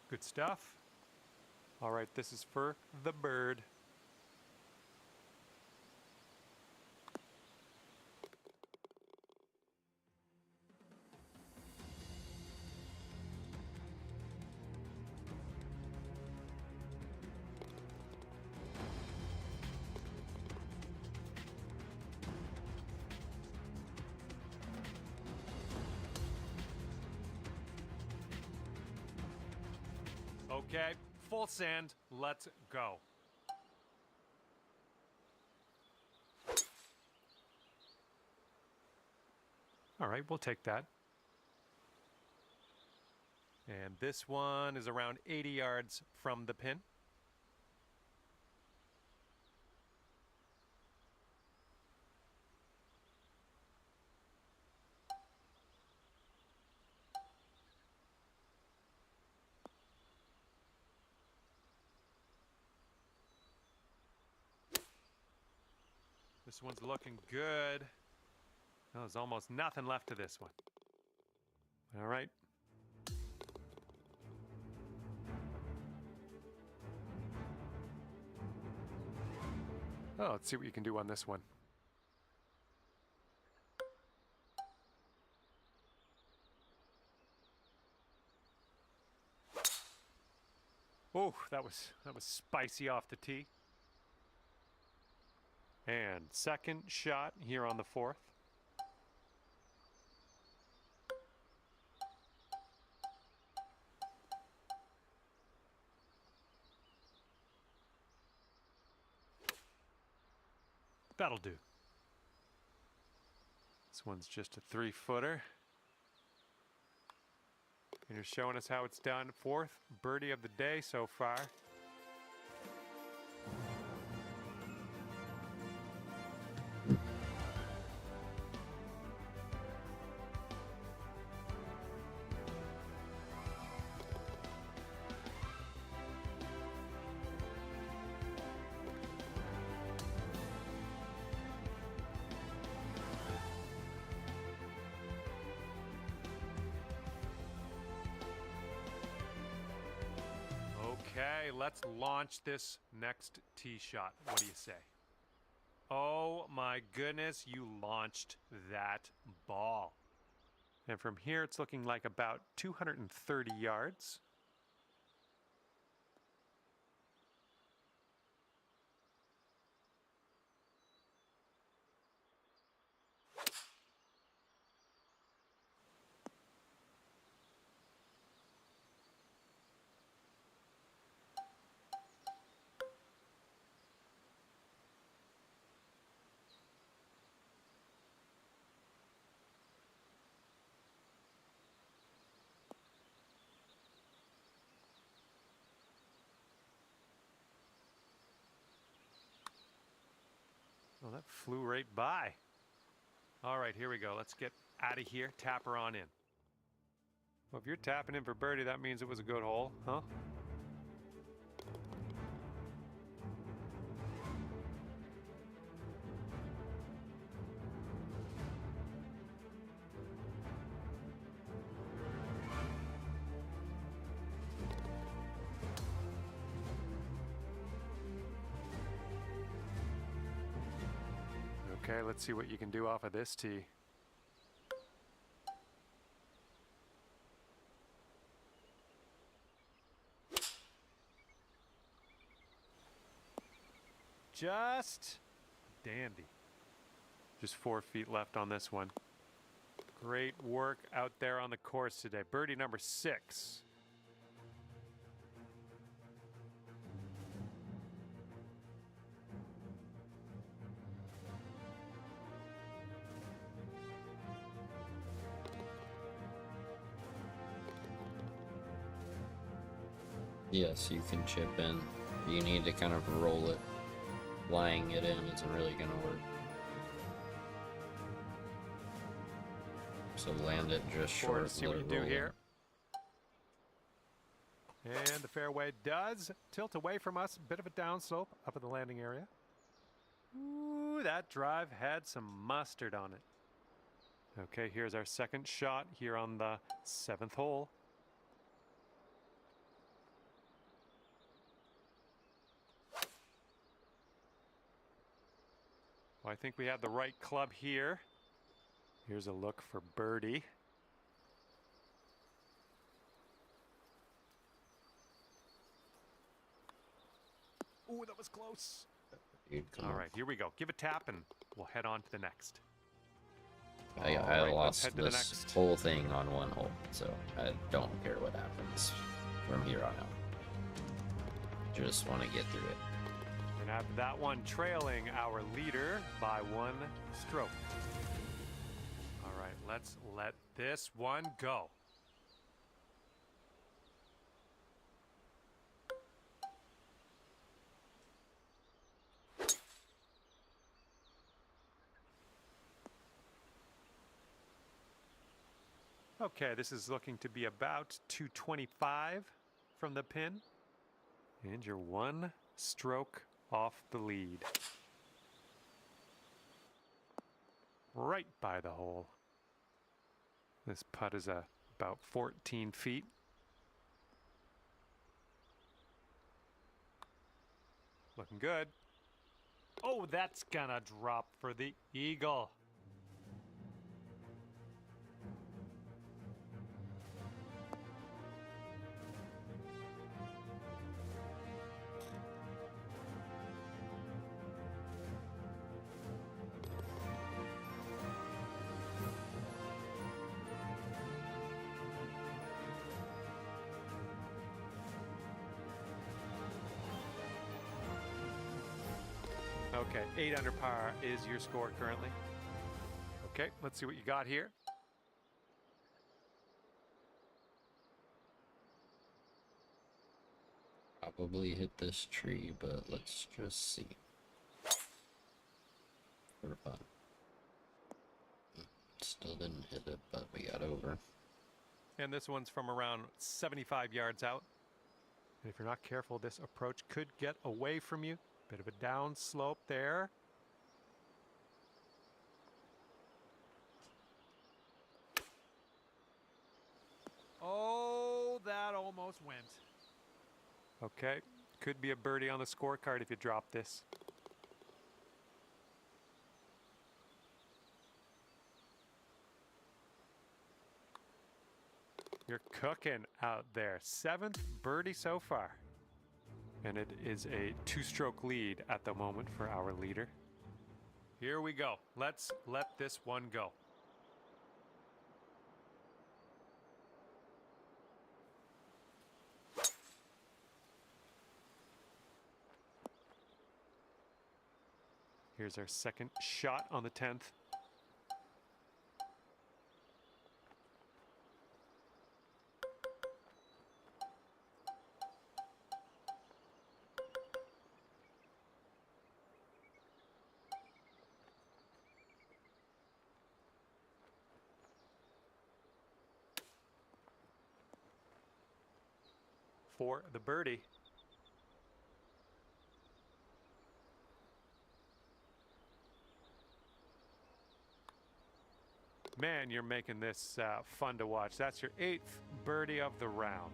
Good stuff. All right, this is for the bird. Okay, full sand. Let's go. All right, we'll take that. And this one is around 80 yards from the pin. This one's looking good. Oh, there's almost nothing left to this one. All right. Oh, let's see what you can do on this one. Oh, that was spicy off the tee. And second shot here on the fourth. That'll do. This one's just a 3-footer. And you're showing us how it's done. Fourth birdie of the day so far. Okay, let's launch this next tee shot. What do you say? Oh my goodness, you launched that ball. And from here, it's looking like about 230 yards. Well, that flew right by. All right, here we go. Let's get out of here. Tap her on in. Well, if you're tapping in for birdie, that means it was a good hole, huh? Okay, let's see what you can do off of this tee. Just dandy. Just 4 feet left on this one. Great work out there on the course today. Birdie number 6. Yes, you can chip in. You need to kind of roll it. Flying it in isn't really gonna work. So land it just Forward short. to see let what you it do roll here. And the fairway does tilt away from us. Bit of a downslope up in the landing area. Ooh, that drive had some mustard on it. Okay, here's our second shot here on the 7th hole. Well, I think we have the right club here. Here's a look for birdie. Ooh, that was close. Dude, come All on. right, here we go. Give a tap and we'll head on to the next. I All right, let's lost head to the this next. whole thing on one hole, so I don't care what happens from here on out. Just want to get through it. And after that one, trailing our leader by 1 stroke. All right, let's let this one go. Okay, this is looking to be about 225 from the pin. And you're 1 stroke off the lead. Right by the hole. This putt is about 14 feet. Looking good. Oh, that's gonna drop for the eagle. Okay, 8 under par is your score currently. Okay, let's see what you got here. Probably hit this tree, but let's just see. For fun. Still didn't hit it, but we got over. And this one's from around 75 yards out. And if you're not careful, this approach could get away from you. Bit of a down slope there. Oh, that almost went. Okay, could be a birdie on the scorecard if you drop this. You're cooking out there. 7th birdie so far. And it is a 2-stroke lead at the moment for our leader. Here we go. Let's let this one go. Here's our second shot on the 10th. For the birdie. Man, you're making this fun to watch. That's your 8th birdie of the round.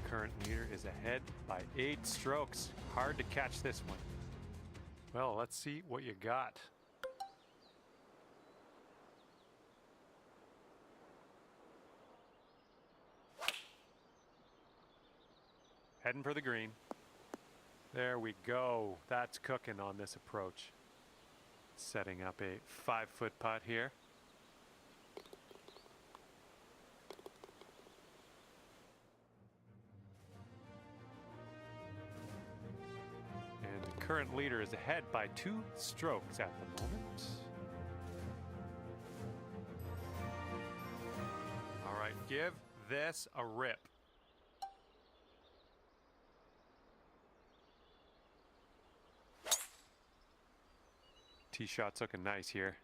Current leader is ahead by 8 strokes. Hard to catch this one. Well, let's see what you got. Heading for the green. There we go. That's cooking on this approach. Setting up a 5-foot putt here. And the current leader is ahead by 2 strokes at the moment. All right, give this a rip. Tee shot's looking nice here.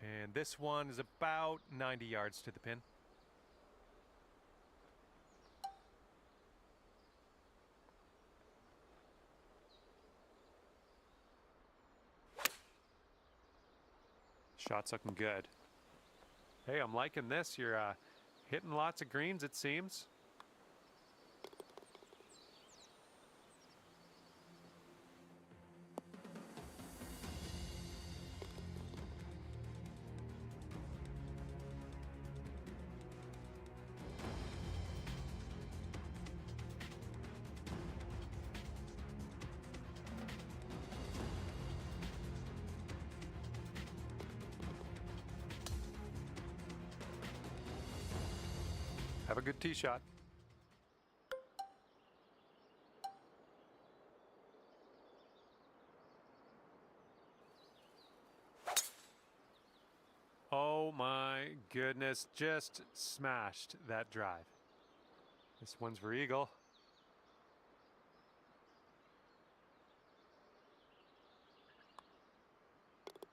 And this one is about 90 yards to the pin. Shot's looking good. Hey, I'm liking this. You're hitting lots of greens, it seems. Have a good tee shot. Oh my goodness, just smashed that drive. This one's for eagle.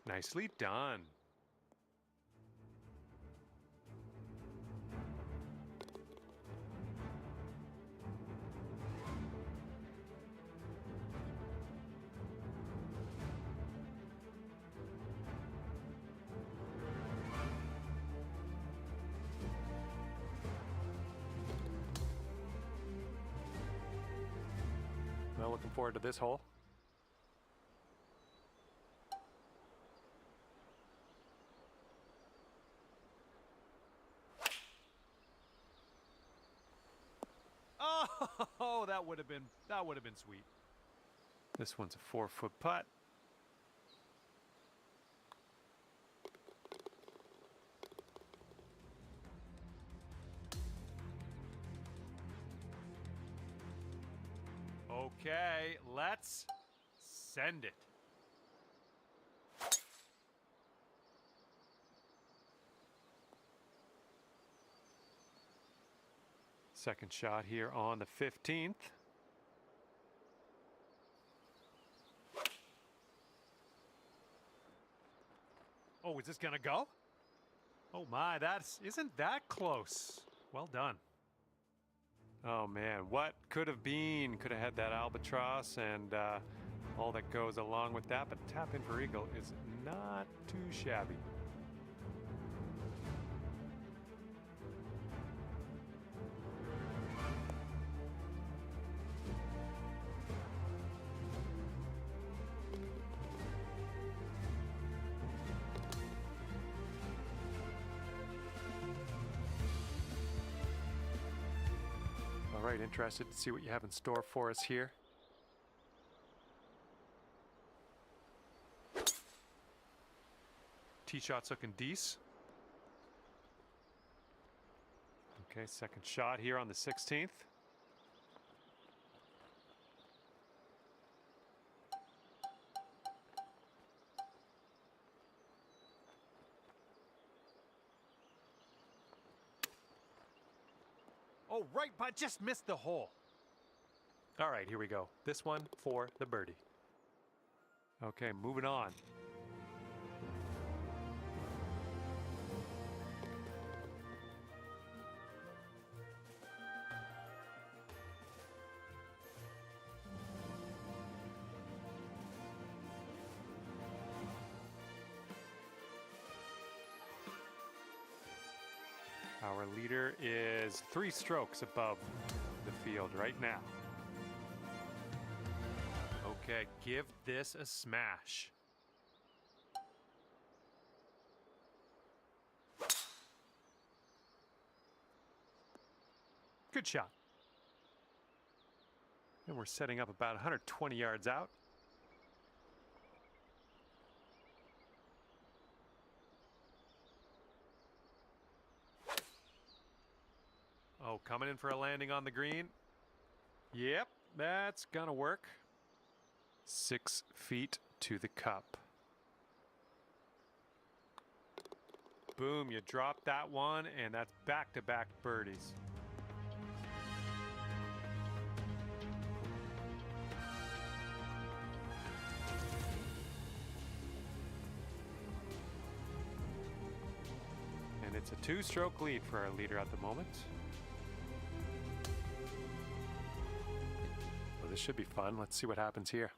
Nicely done. Well, looking forward to this hole. Oh, that would have been sweet. This one's a 4-foot putt. Okay, let's send it. Second shot here on the 15th. Oh, is this gonna go? Oh my, isn't that close? Well done. Oh man, what could have been? Could have had that albatross and all that goes along with that, but tap in for eagle is not too shabby. All right, interested to see what you have in store for us here. Tee shot's looking decent. Okay, second shot here on the 16th. Oh, right, but just missed the hole. All right, here we go. This one for the birdie. Okay, moving on. Our leader is 3 strokes above the field right now. Okay, give this a smash. Good shot. And we're setting up about 120 yards out. Oh, coming in for a landing on the green. Yep, that's gonna work. 6 feet to the cup. Boom, you drop that one, and that's back-to-back birdies. And it's a 2-stroke lead for our leader at the moment. Well, this should be fun. Let's see what happens here.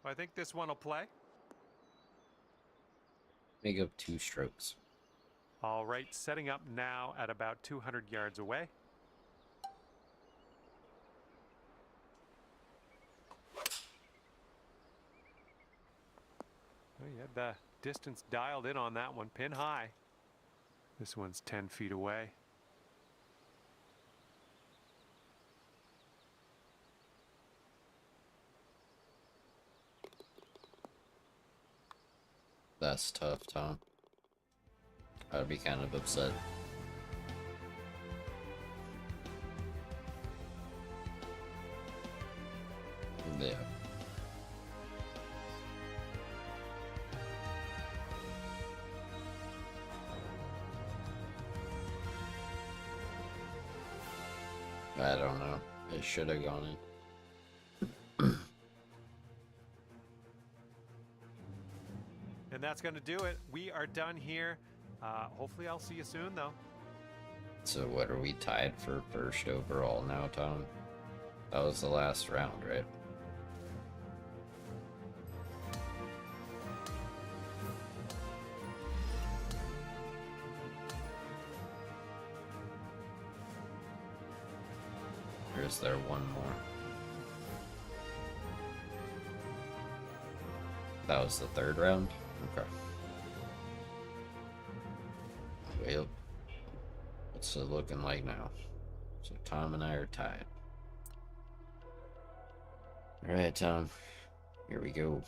I think this one will play. Make up 2 strokes. All right, setting up now at about 200 yards away. Oh, you had the distance dialed in on that one, pin high. This one's 10 feet away. That's tough, Tom. I'd be kind of upset. Yeah. I don't know. It should have gone in. And that's going to do it. We are done here. Hopefully I'll see you soon, though. So what are we tied for first overall now, Tom? That was the last round, right? Or is there one more? That was the 3rd round? Okay. Well, what's it looking like now? So Tom and I are tied. Alright, Tom. Here we go.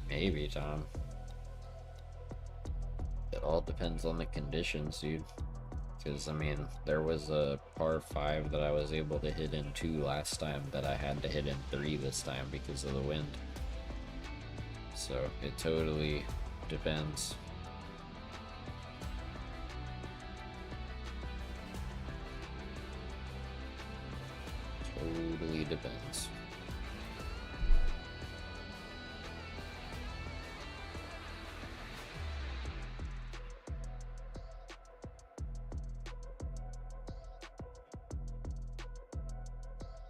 Maybe, Tom. It all depends on the conditions, dude. Because, I mean, there was a par 5 that I was able to hit in 2 last time that I had to hit in 3 this time because of the wind. So, it totally depends. Totally depends.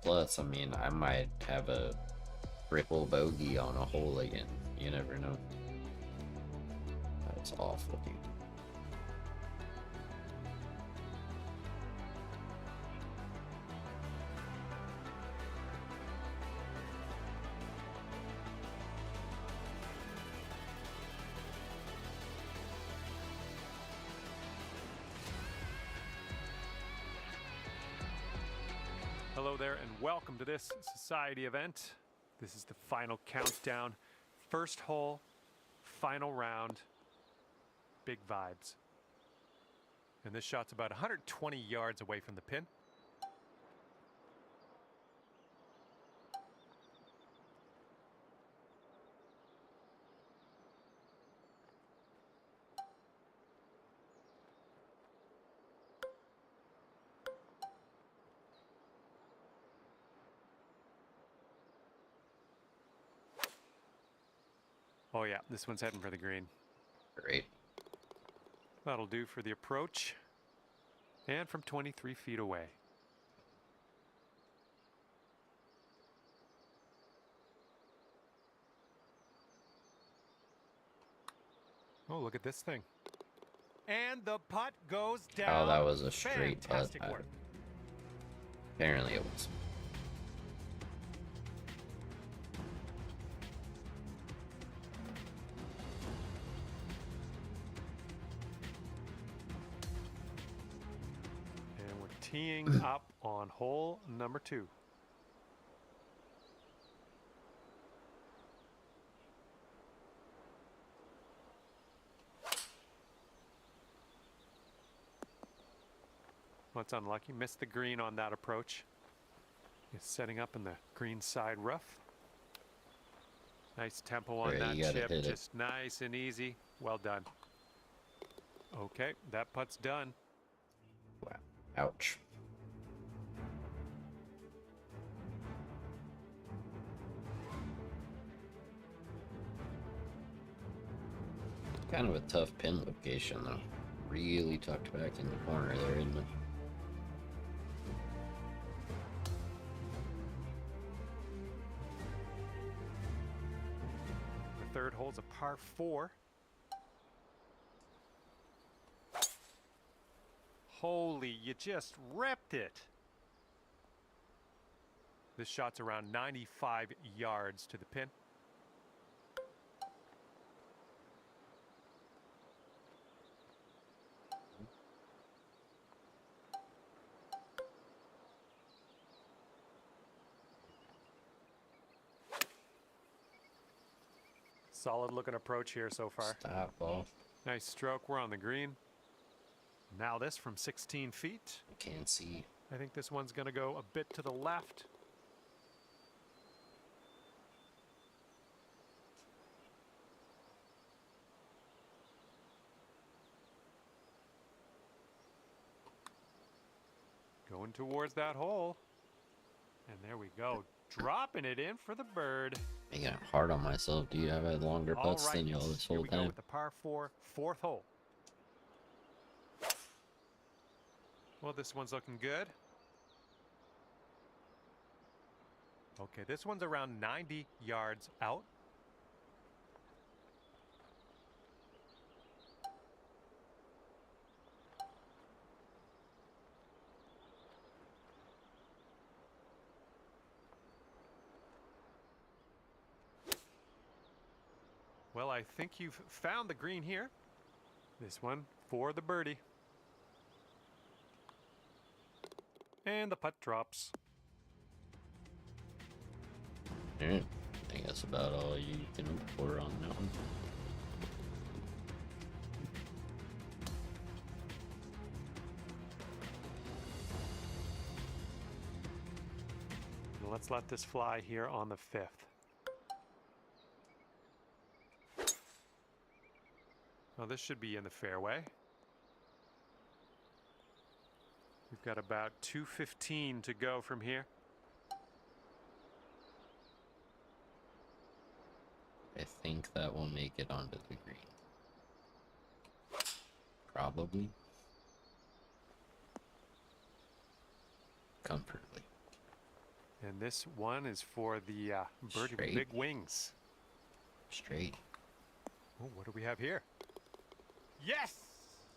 Plus, I mean, I might have a triple bogey on a hole again. You never know. That's awful, dude. Hello there, and welcome to this society event. This is the final countdown. First hole, final round, big vibes. And this shot's about 120 yards away from the pin. Oh yeah, this one's heading for the green. Great. That'll do for the approach. And from 23 feet away. Oh, look at this thing. And the putt goes down. Oh, that was a straight putt. Fantastic work. Apparently it was. And we're teeing up on hole number 2. Well, it's unlucky. Missed the green on that approach. He's setting up in the green side rough. Nice tempo on Right, that you gotta chip. hit it. Just nice and easy. Well done. Okay, that putt's done. Wow. Ouch. Kind of a tough pin location, though. Really tucked back in the corner there, isn't it? The third hole's a par 4. Holy, you just ripped it. This shot's around 95 yards to the pin. Solid looking approach here so far. Stop ball. Nice stroke. We're on the green. Now this from 16 feet. Can't see. I think this one's going to go a bit to the left. Going towards that hole. And there we go. Dropping it in for the bird. Making it hard on myself. Do you have had longer All putts than y'all this Here whole we go time? with the par 4, 4th hole. Well, this one's looking good. Okay, this one's around 90 yards out. Well, I think you've found the green here. This one for the birdie. And the putt drops. Alright. I think that's about all you can hope for on that one. And let's let this fly here on the 5th. Well, this should be in the fairway. We've got about 215 to go from here. I think that will make it onto the green. Probably. Comfortably. And this one is for the birdie with Straight. big wings. Straight. Oh, what do we have here? Yes!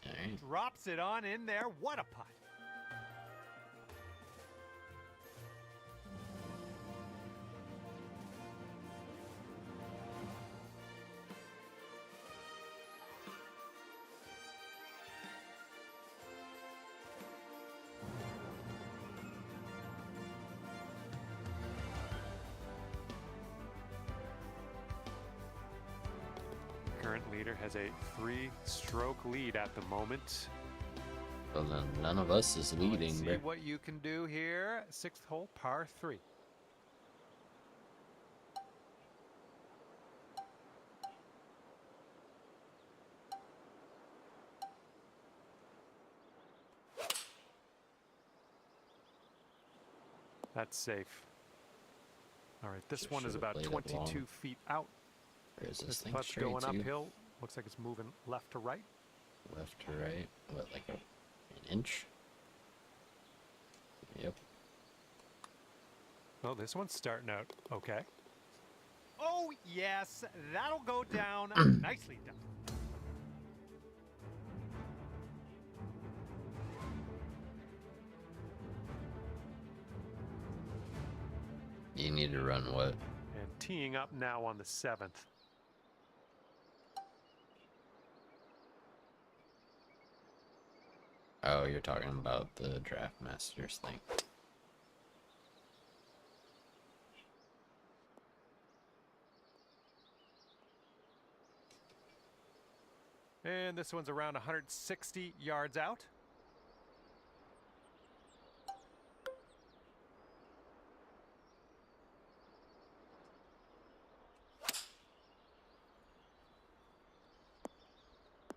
Alright. Drops it on in there. What a putt. Current leader has a 3-stroke lead at the moment. Well, then none of us is Let's leading, see bro. what you can do here. 6th hole, par 3. That's safe. All right, this one is Should've about played it 22 long. feet out. Or is this This thing putt's straight going too? uphill. Looks like it's moving left to right. Left to right? What, like an inch? Yep. Oh, this one's starting out okay. Oh, yes, that'll go down. Nicely done. You need to run what? And teeing up now on the 7th. Oh, you're talking about the Draft Masters thing. And this one's around 160 yards out.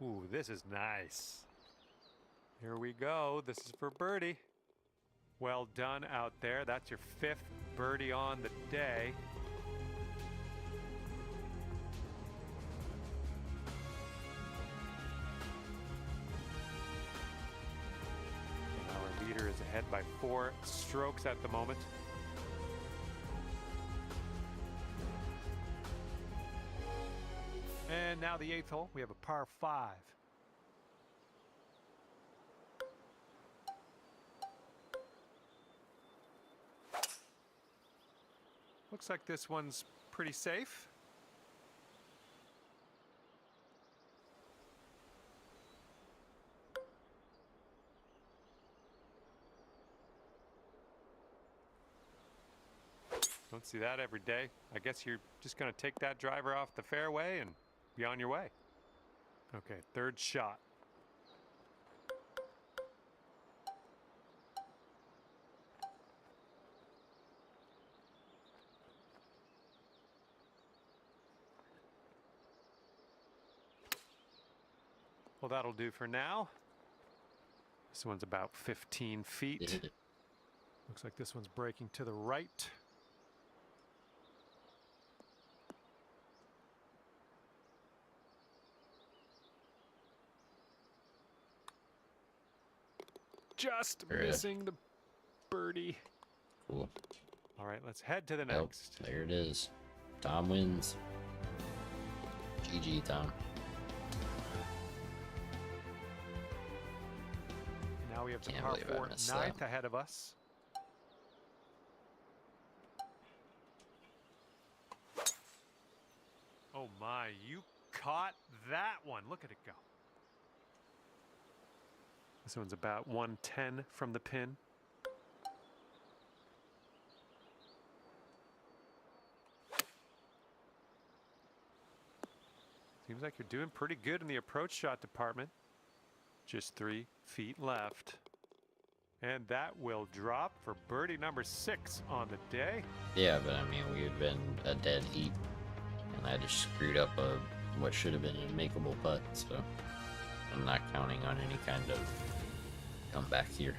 Ooh, this is nice. Here we go. This is for birdie. Well done out there. That's your 5th birdie on the day. And our leader is ahead by 4 strokes at the moment. And now the 8th hole. We have a par 5. Looks like this one's pretty safe. Don't see that every day. I guess you're just going to take that driver off the fairway and be on your way. Okay, 3rd shot. Well, that'll do for now. This one's about 15 feet. Looks like this one's breaking to the right. Just missing the birdie. Cool. All right, let's head to the Nope, next. there it is. Tom wins. GG, Tom. Now we have the Can't par believe I 4 missed 9th that. ahead of us. Oh my, you caught that one. Look at it go. This one's about 110 from the pin. Seems like you're doing pretty good in the approach shot department. Just 3 feet left. And that will drop for birdie number 6 on the day. Yeah, but I mean, we've been a dead heat, and I just screwed up what should have been a makeable putt, so I'm not counting on any kind of comeback here.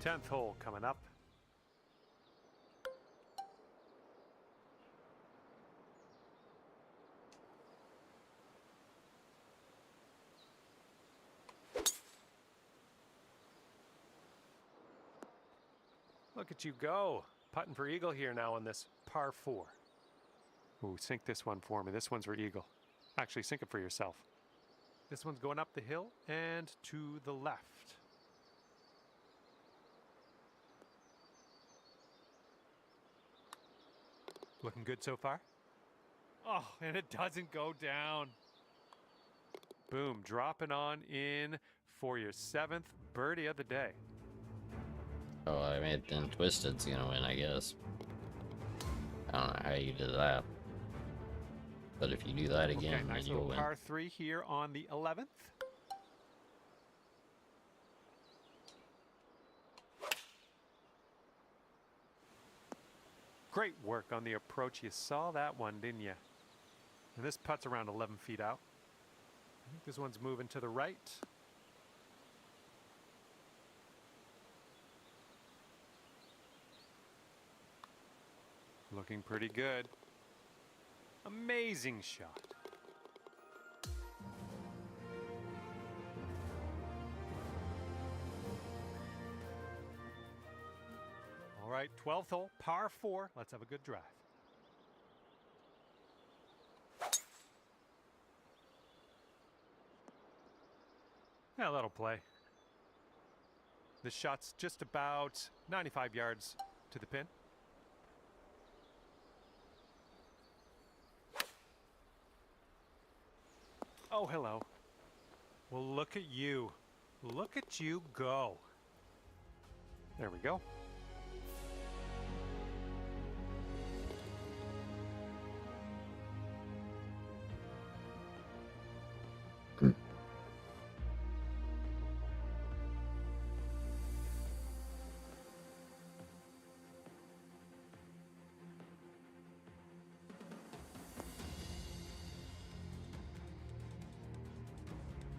10th hole coming up. Look at you go. Putting for eagle here now on this par 4. Ooh, sink this one for me. This one's for eagle. Actually, sink it for yourself. This one's going up the hill and to the left. Looking good so far. Oh, and it doesn't go down. Boom, dropping on in for your 7th birdie of the day. Oh, I mean, then Twisted's gonna win, I guess. I don't know how you did that. But if you do that again, Okay, nice then you'll little win. par 3 here on the 11th. Great work on the approach. You saw that one, didn't you? And this putt's around 11 feet out. I think this one's moving to the right. Looking pretty good. Amazing shot. All right, 12th hole, par 4. Let's have a good drive. Yeah, that'll play. This shot's just about 95 yards to the pin. Oh, hello. Well, look at you. Look at you go. There we go.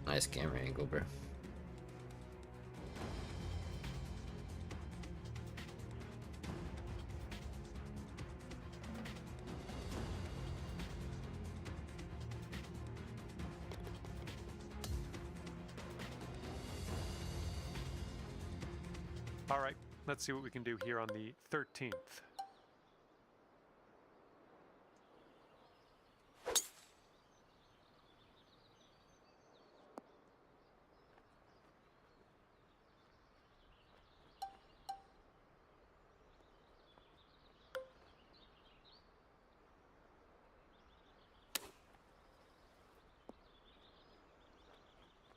Nice camera angle, bro. All right, let's see what we can do here on the 13th.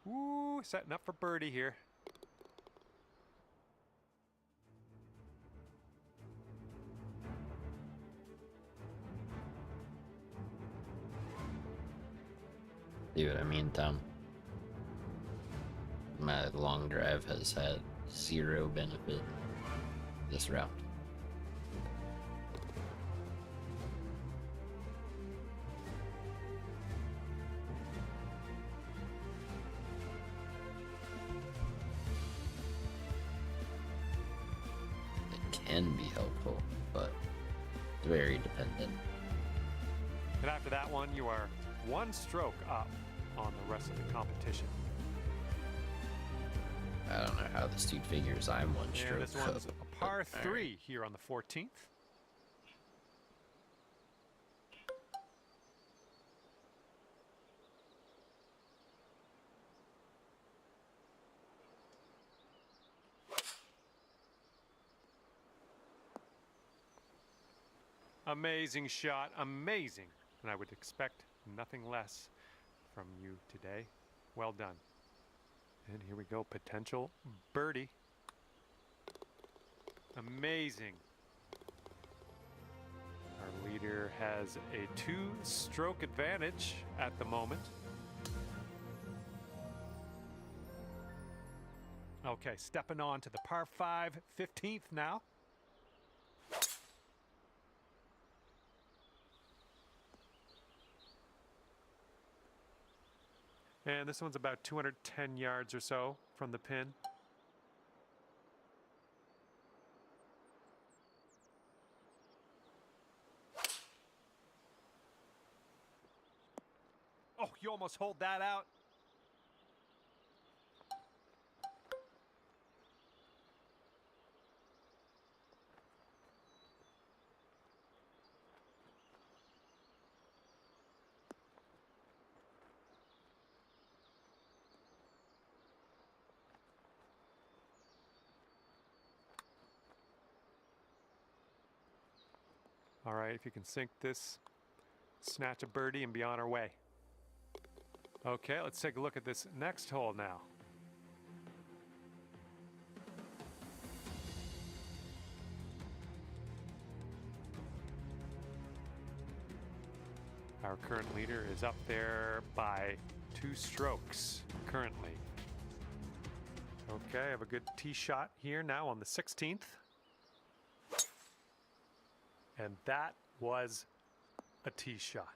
Ooh, setting up for birdie here. See what I mean, Tom? My long drive has had zero benefit this route. It can be helpful, but very dependent. And after that one, you are one stroke up on the rest of the competition. I don't know how this dude figures I'm one stroke And this one's up, a par but, 3 here on the 14th. Amazing shot, amazing. And I would expect nothing less from you today. Well done. And here we go, potential birdie. Amazing. Our leader has a 2-stroke advantage at the moment. Okay, stepping on to the par 5, 15th now. And this one's about 210 yards or so from the pin. Oh, you almost hold that out. All right, if you can sink this, snatch a birdie and be on our way. Okay, let's take a look at this next hole now. Our current leader is up there by 2 strokes currently. Okay, I have a good tee shot here now on the 16th. And that was a tee shot.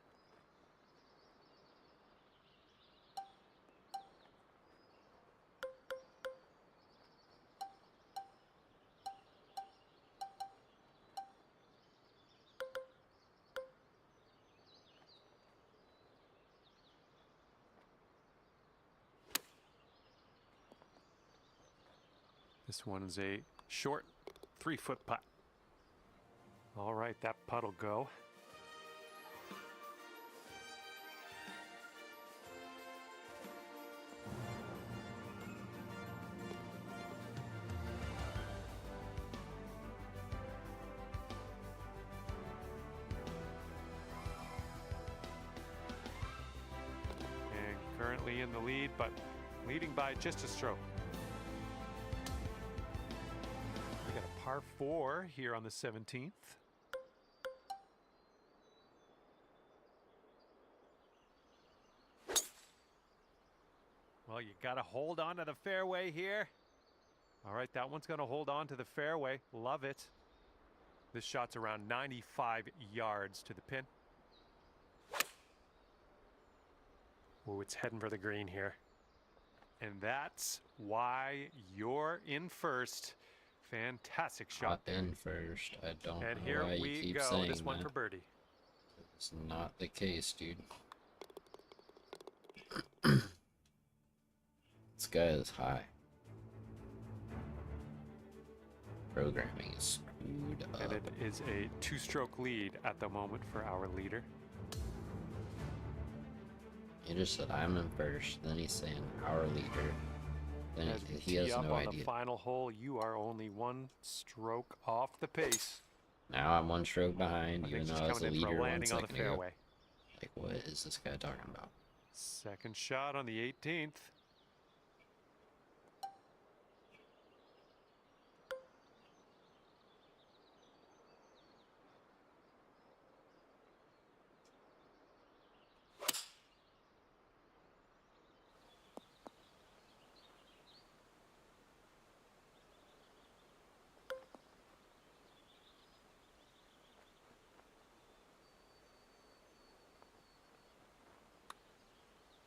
This one is a short 3-foot putt. All right, that putt'll go. currently in the lead, but leading by just a stroke. We got a par 4 here on the 17th. Well, you got to hold on to the fairway here. All right, that one's going to hold on to the fairway. Love it. This shot's around 95 yards to the pin. Oh, it's heading for the green here. And that's why you're in first. Fantastic shot there. In first. I don't And know here why you we keep go. saying This one that. for birdie. It's not the case, dude. This guy is high. Programming is screwed up. And it is a 2-stroke lead at the moment for our leader. He just said I'm in first, then he's saying our leader. Then As we he has tee up no on idea. the final hole, you are only 1 stroke off the pace. Now I'm 1 stroke behind, I even think though she's I was the coming in for leader a 1 landing on the second ago. fairway. Like, what is this guy talking about? Second shot on the 18th.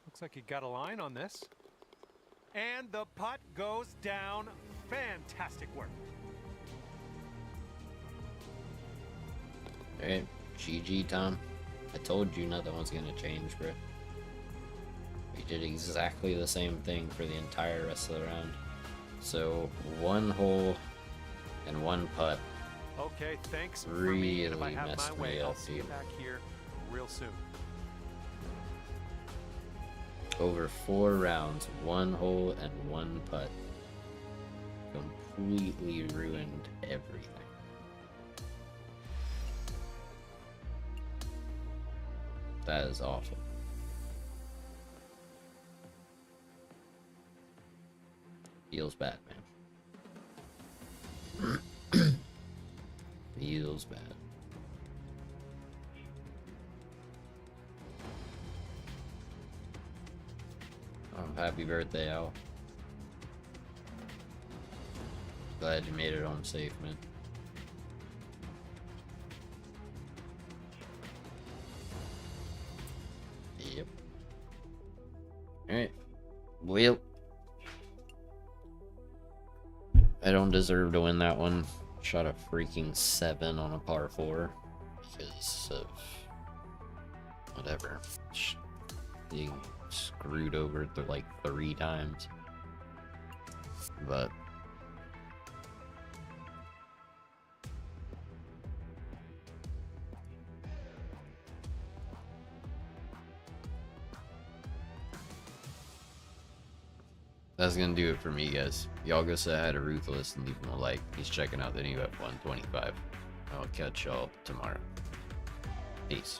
Looks like he got a line on this. And the putt goes down. Fantastic work. Alright, GG, Tom. I told you nothing was gonna change, bro. We did exactly the same thing for the entire rest of the round. So, 1 hole and 1 putt. Okay, thanks for me. And if I Really have my messed way, me I'll up, see you dude. back here real soon. Over 4 rounds, 1 hole and 1 putt. Completely ruined everything. That is awful. Feels bad, man. Feels bad. Oh, happy birthday, Al. Glad you made it home safe, man. Yep. Alright. Well, I don't deserve to win that one. Shot a freaking 7 on a par 4 because of whatever. Being screwed over like 3 times. But that's gonna do it for me, guys. Y'all go say hi to Ruthless and leave him a like. He's checking out the new F125. I'll catch y'all tomorrow. Peace.